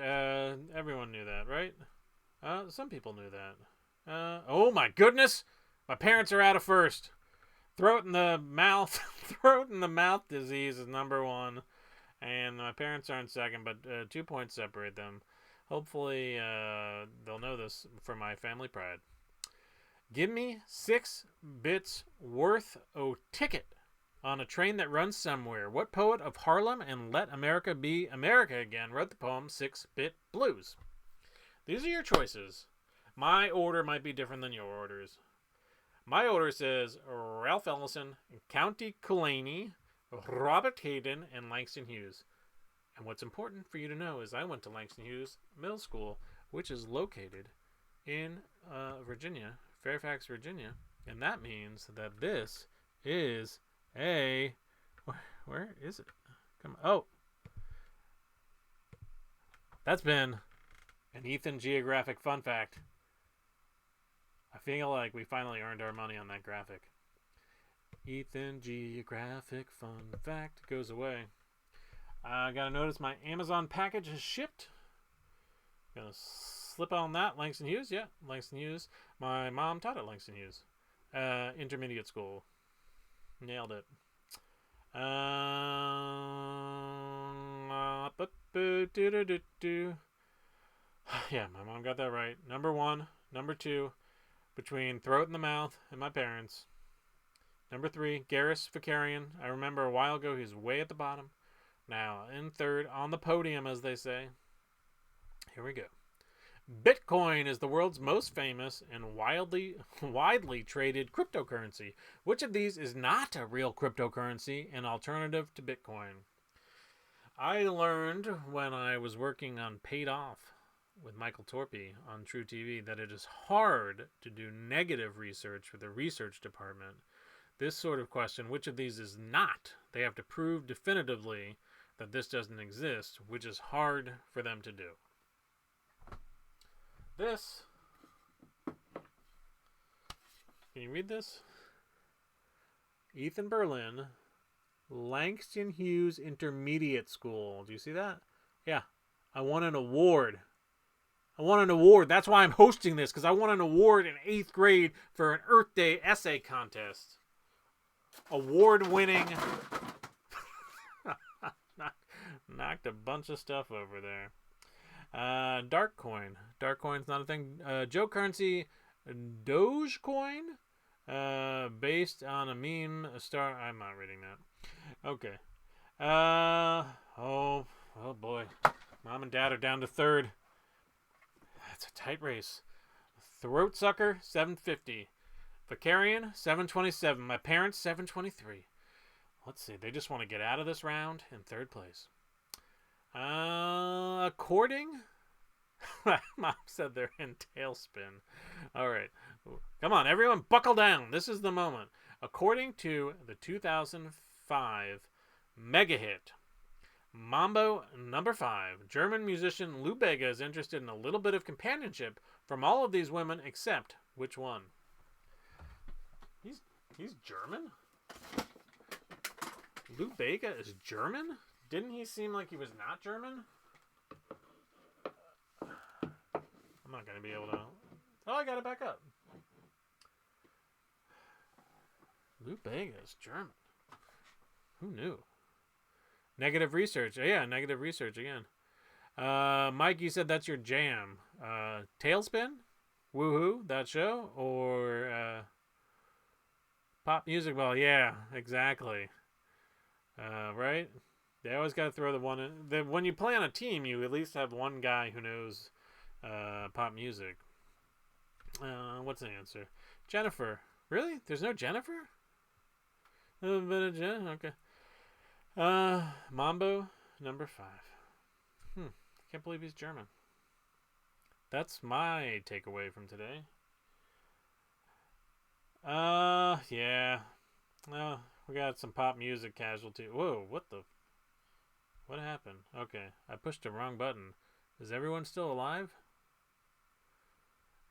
everyone knew that, right? Some people knew that. Oh my goodness! My parents are out of first. Throat in the mouth. Throat in the mouth disease is number one. And my parents are in second, but 2 points separate them. Hopefully, they'll know this for my family pride. Give me 6 bits worth o' ticket on a train that runs somewhere. What poet of Harlem and Let America Be America Again wrote the poem 6-Bit Blues? These are your choices. My order might be different than your orders. My order says Ralph Ellison, County Cullaney, Robert Hayden, and Langston Hughes. And what's important for you to know is I went to Langston Hughes Middle School, which is located in Virginia, Fairfax, Virginia. And that means that this is a... Where is it? Come on. Oh. That's been an Ethan Geographic Fun Fact. I feel like we finally earned our money on that graphic. Ethan Geographic Fun Fact goes away. I gotta notice my Amazon package has shipped. Gonna slip on that. Langston Hughes, yeah, Langston Hughes. My mom taught at Langston Hughes. Intermediate school. Nailed it. Yeah, my mom got that right. Number 1. Number 2, between throat in the mouth and my parents. Number 3, Garrus Vakarian. I remember a while ago he was way at the bottom. Now, in third, on the podium, as they say. Here we go. Bitcoin is the world's most famous and widely traded cryptocurrency. Which of these is not a real cryptocurrency, an alternative to Bitcoin? I learned when I was working on Paid Off with Michael Torpy on True TV that it is hard to do negative research with the research department. This sort of question, which of these is not? They have to prove definitively that this doesn't exist, which is hard for them to do. This, can you read this? Ethan Berlin, Langston Hughes Intermediate School. Do you see that? Yeah. I won an award. That's why I'm hosting this, because I won an award in 8th grade for an Earth Day essay contest. Award-winning. Knocked a bunch of stuff over there. Darkcoin. Darkcoin's not a thing. Joe Currency, Dogecoin, based on a meme star. I'm not reading that. Okay. Oh boy. Mom and Dad are down to third. That's a tight race. Throat Sucker, 750. Vakarian, 727. My parents, 723. Let's see. They just want to get out of this round in third place. According... Mom said they're in Tailspin. All right. Come on, everyone, buckle down. This is the moment. According to the 2005 mega hit, Mambo number 5, German musician Lou Bega is interested in a little bit of companionship from all of these women except which one? He's German? Lou Bega is German? Didn't he seem like he was not German? I'm not going to be able to... Oh, I got it back up. Lou Bega is German. Who knew? Negative research. Yeah, negative research again. Mike, you said that's your jam. Tailspin? Woohoo, that show? Or pop music? Well, yeah, exactly. Right? They always got to throw the one in. When you play on a team, you at least have one guy who knows pop music. What's the answer? Jennifer. Really? There's no Jennifer? A little bit of Jen? Okay. Mambo, number 5. Can't believe he's German. That's my takeaway from today. Yeah. We got some pop music casualty. Whoa, what happened? Okay, I pushed the wrong button. Is everyone still alive?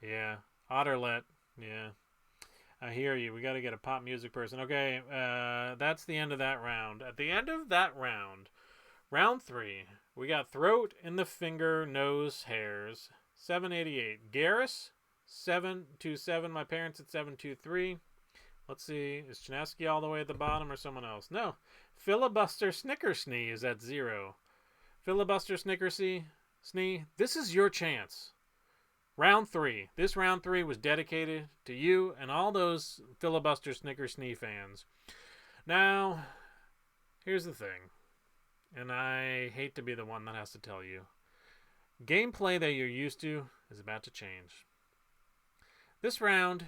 Yeah. Otterlet. Yeah. I hear you. We got to get a pop music person. Okay, that's the end of that round. At the end of that round, round 3, we got throat in the finger, nose, hairs. 788. Garrus, 727. My parents at 723. Let's see. Is Chinesky all the way at the bottom or someone else? No. Filibuster Snickersnee is at 0. Filibuster Snickersnee, this is your chance. Round 3. This round 3 was dedicated to you and all those Filibuster Snickersnee fans. Now, here's the thing. And I hate to be the one that has to tell you. Gameplay that you're used to is about to change. This round,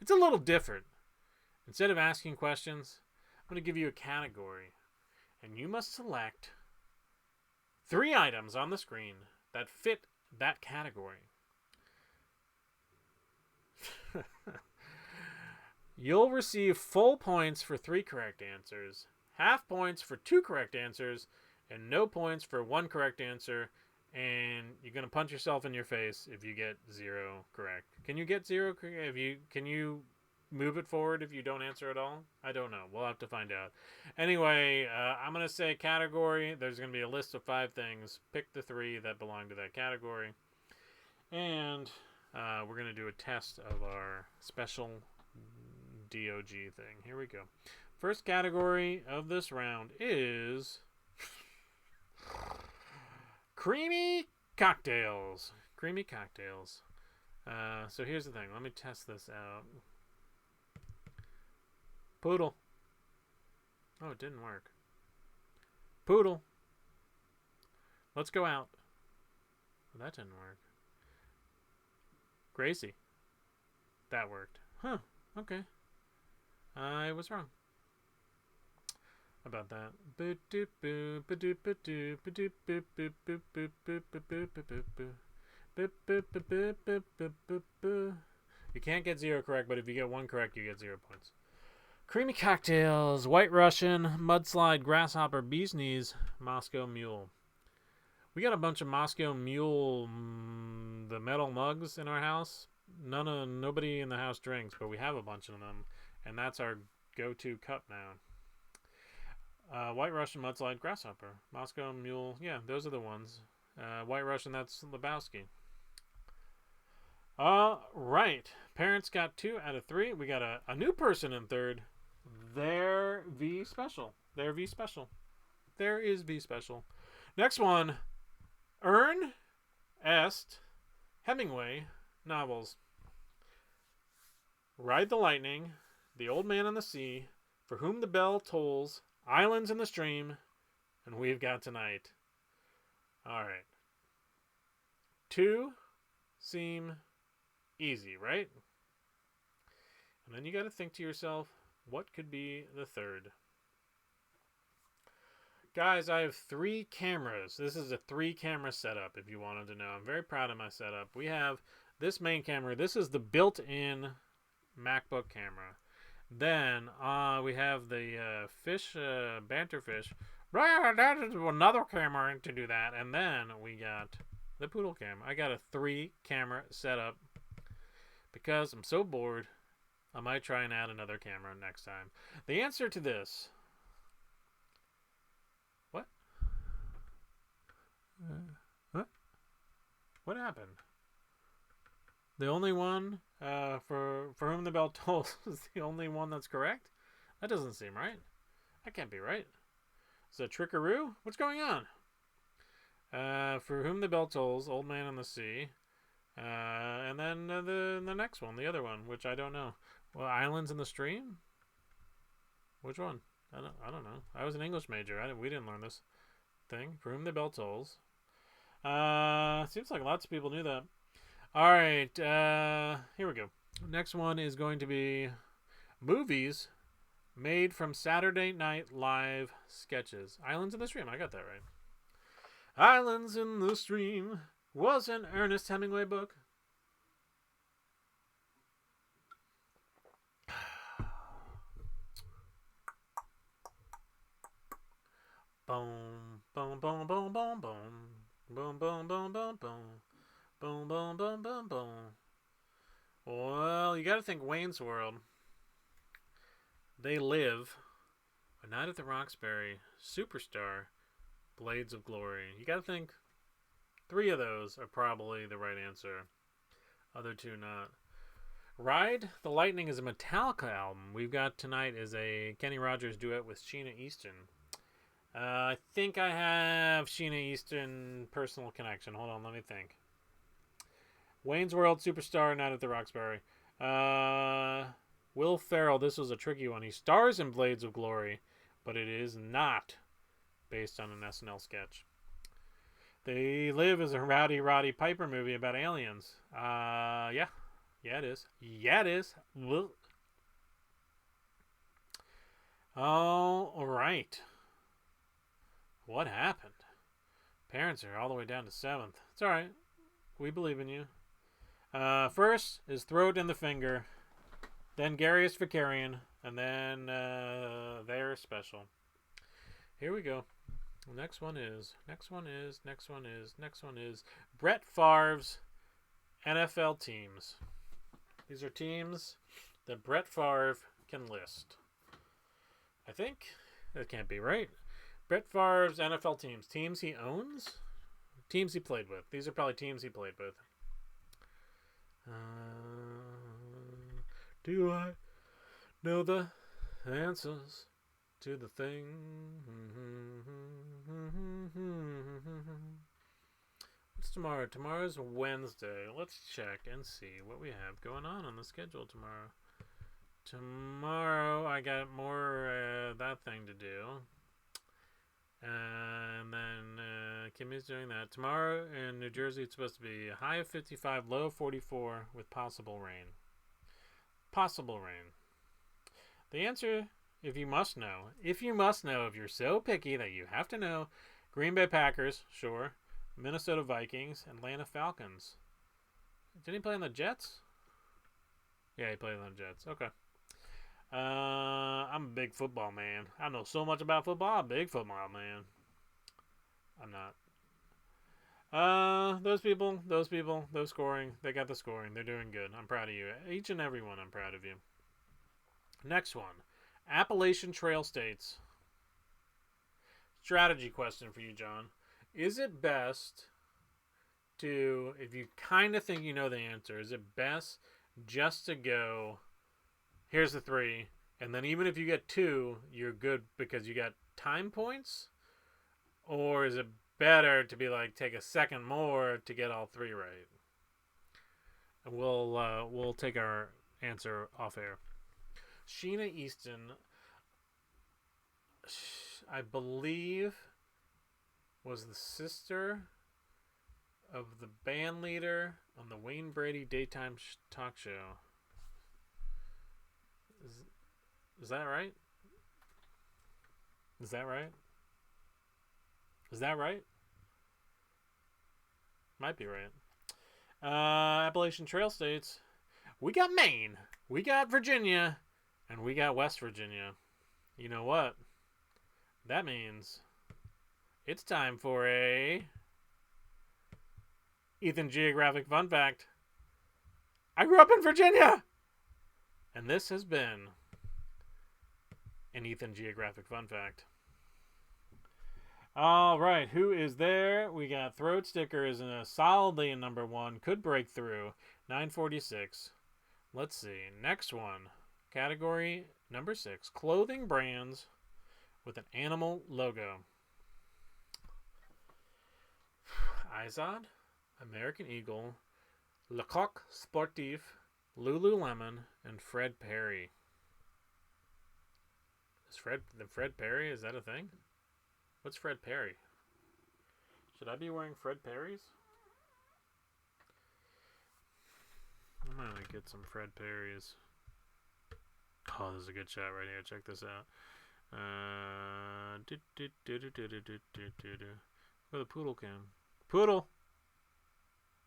it's a little different. Instead of asking questions, I'm going to give you a category. And you must select 3 items on the screen that fit that category. You'll receive full points for 3 correct answers, half points for 2 correct answers, and no points for 1 correct answer. And you're gonna punch yourself in your face if you get 0 correct. Can you get 0? Can you move it forward if you don't answer at all? I don't know. We'll have to find out. Anyway, I'm gonna say category. There's gonna be a list of 5 things. Pick the 3 that belong to that category, and we're going to do a test of our special DOG thing. Here we go. First category of this round is creamy cocktails. Creamy cocktails. So here's the thing. Let me test this out. Poodle. Oh, it didn't work. Poodle. Let's go out. Well, that didn't work. Gracie. That worked. Huh. Okay. I was wrong about that. You can't get 0 correct, but if you get 1 correct, you get 0 points. Creamy cocktails, White Russian, Mudslide, Grasshopper, Bee's Knees, Moscow Mule. We got a bunch of Moscow Mule, the metal mugs in our house. Nobody in the house drinks, but we have a bunch of them, and that's our go-to cup now. White Russian, Mudslide, Grasshopper, Moscow Mule. Yeah, those are the ones. White Russian, that's Lebowski. Right. Parents got 2 out of 3. We got a new person in third. There V special. There V special. There is V special. Next one. Ernest Hemingway novels. Ride the Lightning, The Old Man and the Sea, For Whom the Bell Tolls, Islands in the Stream, and We've Got Tonight. Alright. 2 seem easy, right? And then you got to think to yourself, what could be the third? Guys, I have 3 cameras. This is a 3-camera setup, if you wanted to know. I'm very proud of my setup. We have this main camera. This is the built-in MacBook camera. Then we have the fish, banterfish. That is another camera to do that. And then we got the poodle camera. I got a 3-camera setup because I'm so bored. I might try and add another camera next time. The answer to this... What happened? The only one for whom the bell tolls is the only one that's correct? That doesn't seem right. That can't be right. Is it a trickaroo? What's going on? For whom the bell tolls, Old Man on the Sea. And then the next one, the other one, which I don't know. Well, Islands in the Stream? Which one? I don't know. I was an English major. We didn't learn this thing. For whom the bell tolls. Seems like lots of people knew that. All right. Here we go. Next one is going to be movies made from Saturday Night Live sketches. Islands in the Stream. I got that right. Islands in the Stream was an Ernest Hemingway book. Boom, boom, boom, boom, boom, boom. Boom, boom, boom, boom, boom. Boom, boom, boom, boom, boom. Well, you gotta think Wayne's World. They Live, A Night at the Roxbury, Superstar, Blades of Glory. You gotta think 3 of those are probably the right answer. Other 2 not. Ride the Lightning is a Metallica album. We've got Tonight is a Kenny Rogers duet with Sheena Easton. I think I have Sheena Easton personal connection. Hold on, let me think. Wayne's World, Superstar, Night at the Roxbury. Will Ferrell, this was a tricky one. He stars in Blades of Glory, but it is not based on an SNL sketch. They Live is a Rowdy Roddy Piper movie about aliens. Yeah. Yeah, it is. Yeah, it is. All right. What happened? Parents are all the way down to 7th. It's all right. We believe in you. First is Throat in the Finger, then Garius Vicarian, and then They're Special. Here we go. Next one is Brett Favre's NFL teams. These are teams that Brett Favre can list. I think that can't be right. Brett Favre's NFL teams. Teams he owns? Teams he played with. These are probably teams he played with. Do I know the answers to the thing? What's tomorrow? Tomorrow's Wednesday. Let's check and see what we have going on the schedule tomorrow. Tomorrow I got more that thing to do. And then Kimmy's doing that. Tomorrow in New Jersey, it's supposed to be a high of 55, low of 44 with possible rain. Possible rain. The answer, if you must know, if you're so picky that you have to know, Green Bay Packers, sure. Minnesota Vikings, Atlanta Falcons. Did he play on the Jets? Yeah, he played on the Jets. Okay. I'm a big football man. I know so much about football. I'm a big football man. I'm not. Those people, those scoring, they got the scoring. They're doing good. I'm proud of you. Each and every one, I'm proud of you. Next one. Appalachian Trail States. Strategy question for you, John. Is it best to, if you kind of think you know the answer, is it best just to go, here's the 3, and then even if you get 2, you're good because you got time points? Or is it better to be like, take a second more to get all 3 right? And we'll take our answer off air. Sheena Easton, I believe, was the sister of the band leader on the Wayne Brady daytime talk show. Is that right? Is that right? Is that right? Might be right. Appalachian Trail States. We got Maine. We got Virginia. And we got West Virginia. You know what? That means it's time for a Ethan Geographic Fun Fact. I grew up in Virginia! And this has been an Ethan Geographic Fun Fact. All right, who is there? We got Throat Stickers solidly in number 1. Could break through. 946. Let's see. Next one. Category number 6. Clothing brands with an animal logo. Izod, American Eagle, Le Coq Sportif, Lululemon, and Fred Perry. Is Fred Perry? Is that a thing? What's Fred Perry? Should I be wearing Fred Perry's? I'm gonna get some Fred Perry's. Oh, this is a good shot right here. Check this out. With a poodle cam. Poodle!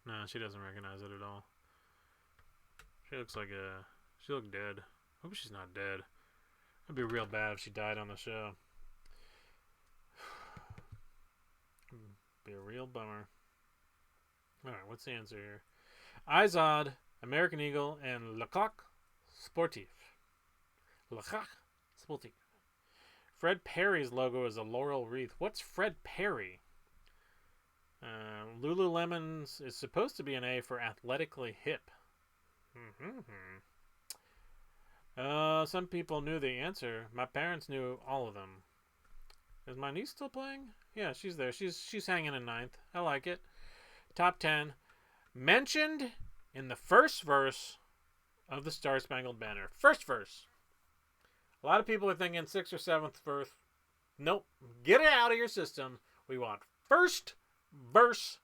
No, she doesn't recognize it at all. She looks like a... She looked dead. Hope she's not dead. It'd be real bad if she died on the show. Be a real bummer. Alright, what's the answer here? Izod, American Eagle, and Le Coq Sportif. Le Coq Sportif. Fred Perry's logo is a laurel wreath. What's Fred Perry? Lululemon's is supposed to be an A for athletically hip. Some people knew the answer. My parents knew all of them. Is my niece still playing? Yeah, she's there. She's hanging in ninth. I like it. Top 10. Mentioned in the first verse of the Star Spangled Banner. First verse. A lot of people are thinking 6th or 7th verse. Nope. Get it out of your system. We want first verse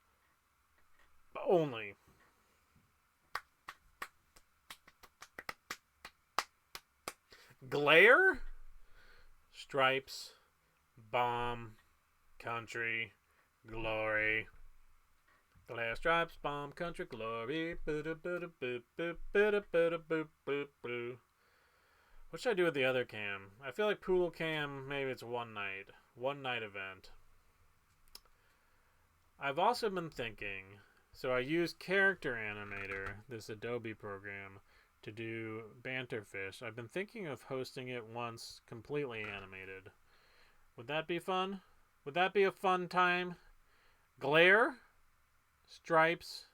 only. Glare, stripes, bomb, country, glory. Glare, stripes, bomb, country, glory. What should I do with the other cam? I feel like poodle cam, maybe it's one night event. I've also been thinking, so I use Character Animator, this Adobe program, to do Banterfish. I've been thinking of hosting it once completely animated. Would that be fun? Would that be a fun time? Glare, stripes,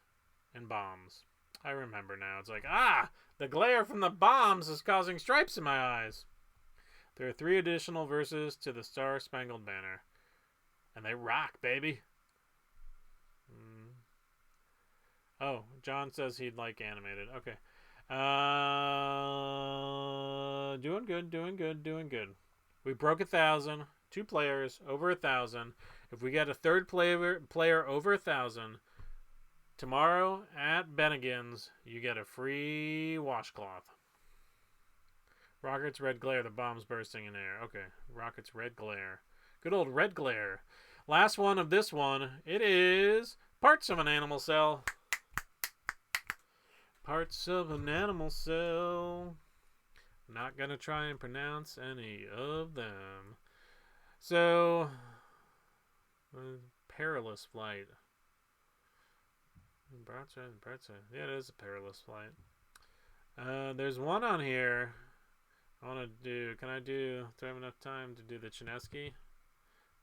and bombs. I remember now. It's like, the glare from the bombs is causing stripes in my eyes. There are 3 additional verses to the Star Spangled Banner. And they rock, baby. Oh, John says he'd like animated. Okay. Doing good. We broke 1,000. 2 players over 1,000. If we get a third player over 1,000, tomorrow at Bennigan's, you get a free washcloth. Rocket's red glare. The bomb's bursting in air. Okay. Rocket's red glare. Good old red glare. Last one of this one. It is parts of an animal cell. Parts of an animal cell. Not gonna try and pronounce any of them. So, perilous flight. Broadside. Yeah, it is a perilous flight. There's one on here I want to do. Do I have enough time to do the Chinesky?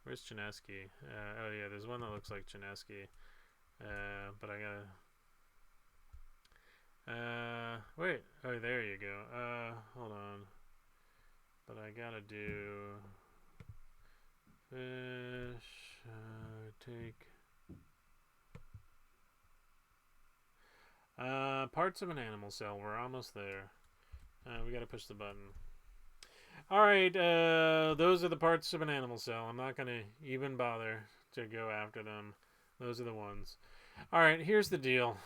Where's Chinesky? Oh yeah, there's one that looks like Chinesky. But I gotta... wait. Oh, there you go. Hold on. But I gotta do... Fish... take... parts of an animal cell. We're almost there. We gotta push the button. Alright, those are the parts of an animal cell. I'm not gonna even bother to go after them. Those are the ones. Alright, here's the deal.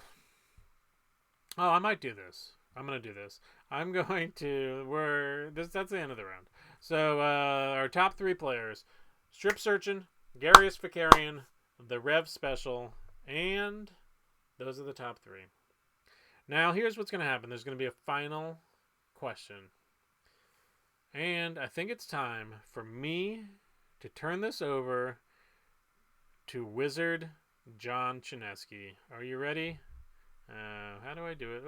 Oh, I might do this. I'm gonna do this. I'm going to... That's the end of the round. So, our top 3 players. Strip Searchin', Garius Vicarian, the Rev Special, and those are the top 3. Now, here's what's going to happen. There's going to be a final question. And I think it's time for me to turn this over to Wizard John Chinesky. Are you ready? How do I do it?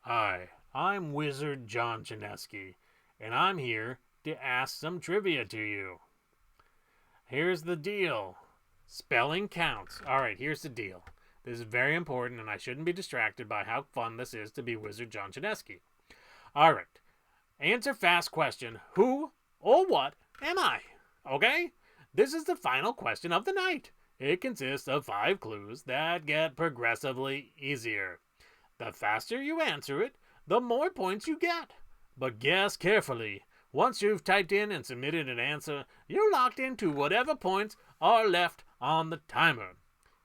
Hi, I'm Wizard John Chinesky, and I'm here to ask some trivia to you. Here's the deal. Spelling counts. All right, here's the deal. This is very important, and I shouldn't be distracted by how fun this is to be Wizard John Chinesky. All right. Answer fast question. Who or what am I? Okay? This is the final question of the night. It consists of 5 clues that get progressively easier. The faster you answer it, the more points you get. But guess carefully. Once you've typed in and submitted an answer, you're locked into whatever points are left on the timer.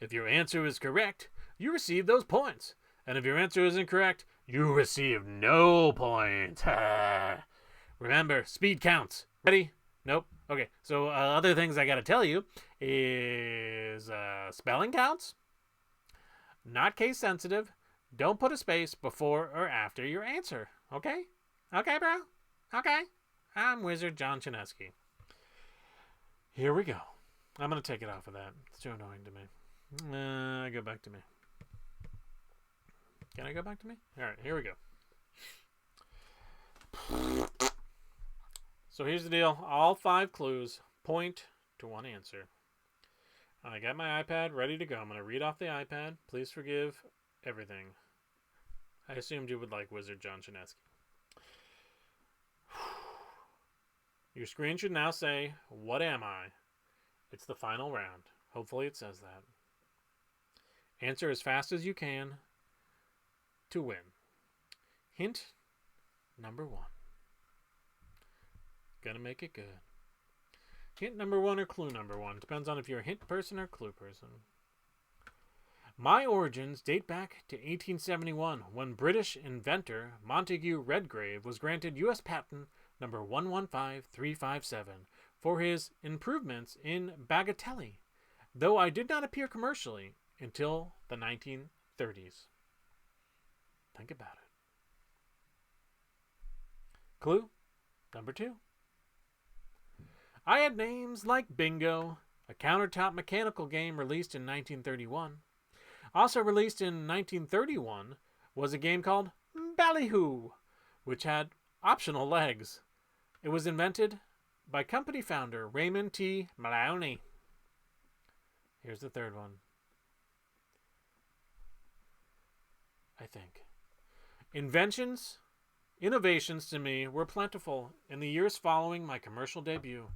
If your answer is correct, you receive those points. And if your answer is incorrect, you receive no points. Remember, speed counts. Ready? Nope. Okay, so other things I gotta tell you is spelling counts, not case sensitive. Don't put a space before or after your answer. Okay? Okay, bro? Okay? I'm Wizard John Chinesky. Here we go. I'm going to take it off of that. It's too annoying to me. Go back to me. Can I go back to me? All right, here we go. So here's the deal. All 5 clues point to one answer. I got my iPad ready to go. I'm going to read off the iPad. Please forgive everything. I assumed you would like Wizard John Chinesky. Your screen should now say, "What am I?" It's the final round. Hopefully it says that. Answer as fast as you can to win. Hint number 1. Gonna make it good. Hint number 1 or clue number 1. Depends on if you're a hint person or clue person. My origins date back to 1871 when British inventor Montague Redgrave was granted U.S. patent number 115357 for his improvements in bagatelle, though I did not appear commercially until the 1930s. Think about it. Clue number 2. I had names like Bingo, a countertop mechanical game released in 1931. Also released in 1931 was a game called Ballyhoo, which had optional legs. It was invented by company founder Raymond T. Maloney. Here's the third one. I think. Innovations to me were plentiful in the years following my commercial debut.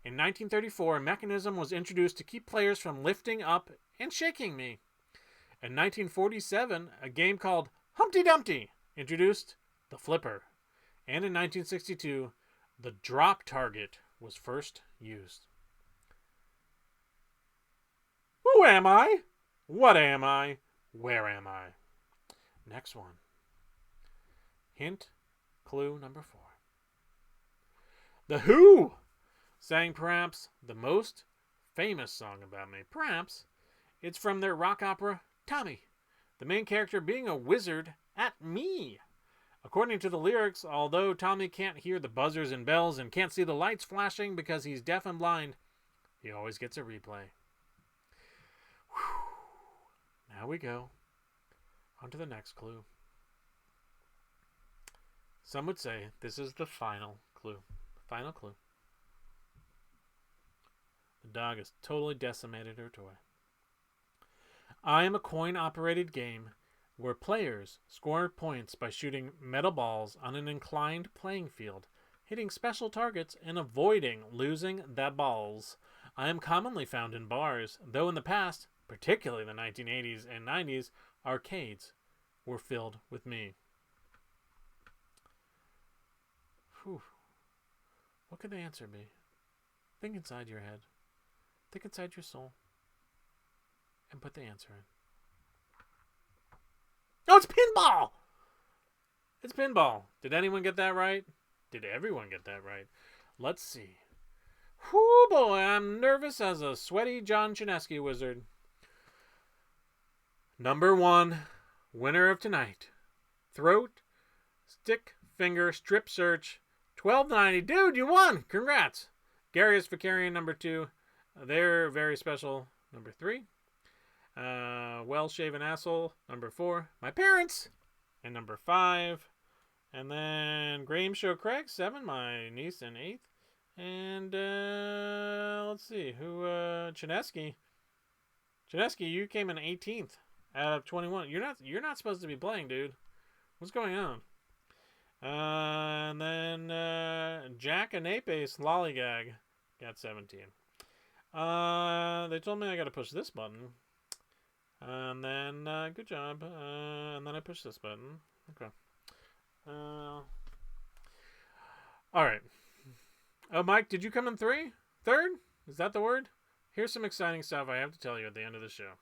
In 1934, a mechanism was introduced to keep players from lifting up and shaking me. In 1947, a game called Humpty Dumpty introduced the flipper. And in 1962, the drop target was first used. Who am I? What am I? Where am I? Next one. Hint, clue number 4. The Who sang perhaps the most famous song about me. Perhaps it's from their rock opera, Tommy, the main character being a wizard at me. According to the lyrics, although Tommy can't hear the buzzers and bells and can't see the lights flashing because he's deaf and blind, he always gets a replay. Whew. Now we go on to the next clue. Some would say this is the final clue. Final clue. The dog has totally decimated her toy. I am a coin-operated game where players score points by shooting metal balls on an inclined playing field, hitting special targets, and avoiding losing the balls. I am commonly found in bars, though in the past, particularly the 1980s and 90s, arcades were filled with me. Whew. What could the answer be? Think inside your head. Think inside your soul. And put the answer in. Oh, it's pinball! It's pinball. Did anyone get that right? Did everyone get that right? Let's see. Whoo boy, I'm nervous as a sweaty John Chinesky wizard. Number 1, winner of tonight. Throat, stick, finger, strip search, $12.90. Dude, you won! Congrats! Garius Vicarian, number 2. They're very special, number 3. Well-shaven asshole, number 4. My parents, and number 5. And then Graham Show Craig, 7. My niece in 8th. And let's see who. Chinesky. Chinesky, you came in 18th out of 21. You're not supposed to be playing, dude. What's going on? And then Jack and Apes Lollygag got 17. They told me I got to push this button. And then, good job. And then I push this button. Okay. All right. Oh, Mike, did you come in third? Is that the word? Here's some exciting stuff I have to tell you at the end of the show.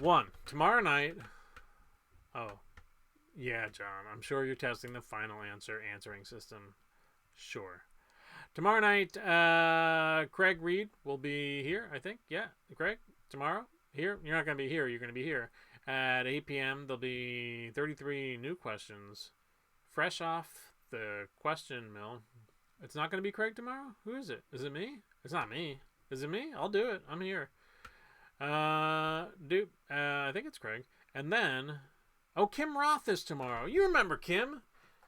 1, tomorrow night. Oh, yeah, John. I'm sure you're testing the final answering system. Sure. Tomorrow night, Craig Reed will be here, I think. Yeah, Craig, tomorrow. Here. You're not going to be here. You're going to be here. At 8 p.m., there'll be 33 new questions. Fresh off the question mill. It's not going to be Craig tomorrow? Who is it? Is it me? It's not me. Is it me? I'll do it. I'm here. I think it's Craig. And then, Kim Roth is tomorrow. You remember Kim?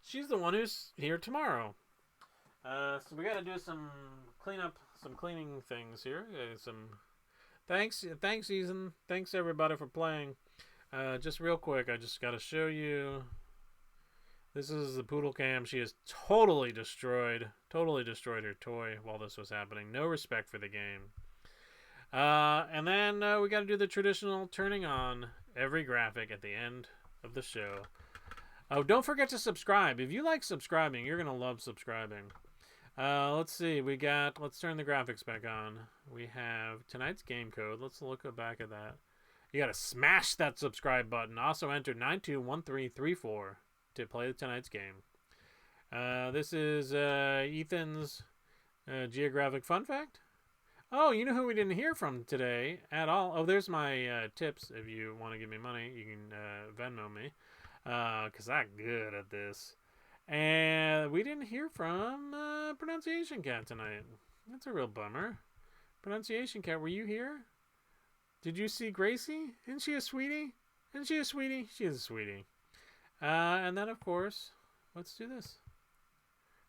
She's the one who's here tomorrow. So we got to do some cleaning things here. Thanks, Ethan. Thanks everybody for playing. Just real quick, I just got to show you. This is the Poodle Cam. She has totally destroyed her toy while this was happening. No respect for the game. And then we got to do the traditional turning on every graphic at the end of the show. Oh, don't forget to subscribe. If you like subscribing, you're going to love subscribing. Let's see. Let's turn the graphics back on. We have tonight's game code. Let's look back at that. You got to smash that subscribe button. Also enter 921334 to play tonight's game. This is Ethan's geographic fun fact. Oh, you know who we didn't hear from today at all? Oh, there's my tips. If you want to give me money, you can Venmo me. Because I'm good at this. And we didn't hear from Pronunciation Cat tonight. That's a real bummer. Pronunciation Cat, were you here? Did you see Gracie? Isn't she a sweetie? She is a sweetie. And then, of course, let's do this.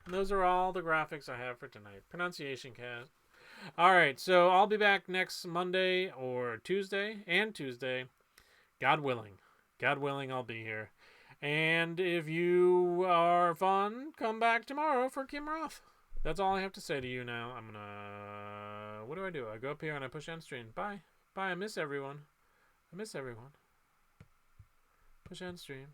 And those are all the graphics I have for tonight. Pronunciation Cat. All right, so I'll be back next Monday or Tuesday. God willing. God willing, I'll be here. And if you are fun, come back tomorrow for Kim Roth. That's all I have to say to you now. I'm gonna... What do? I go up here and I push end stream. Bye. I miss everyone. Push end stream.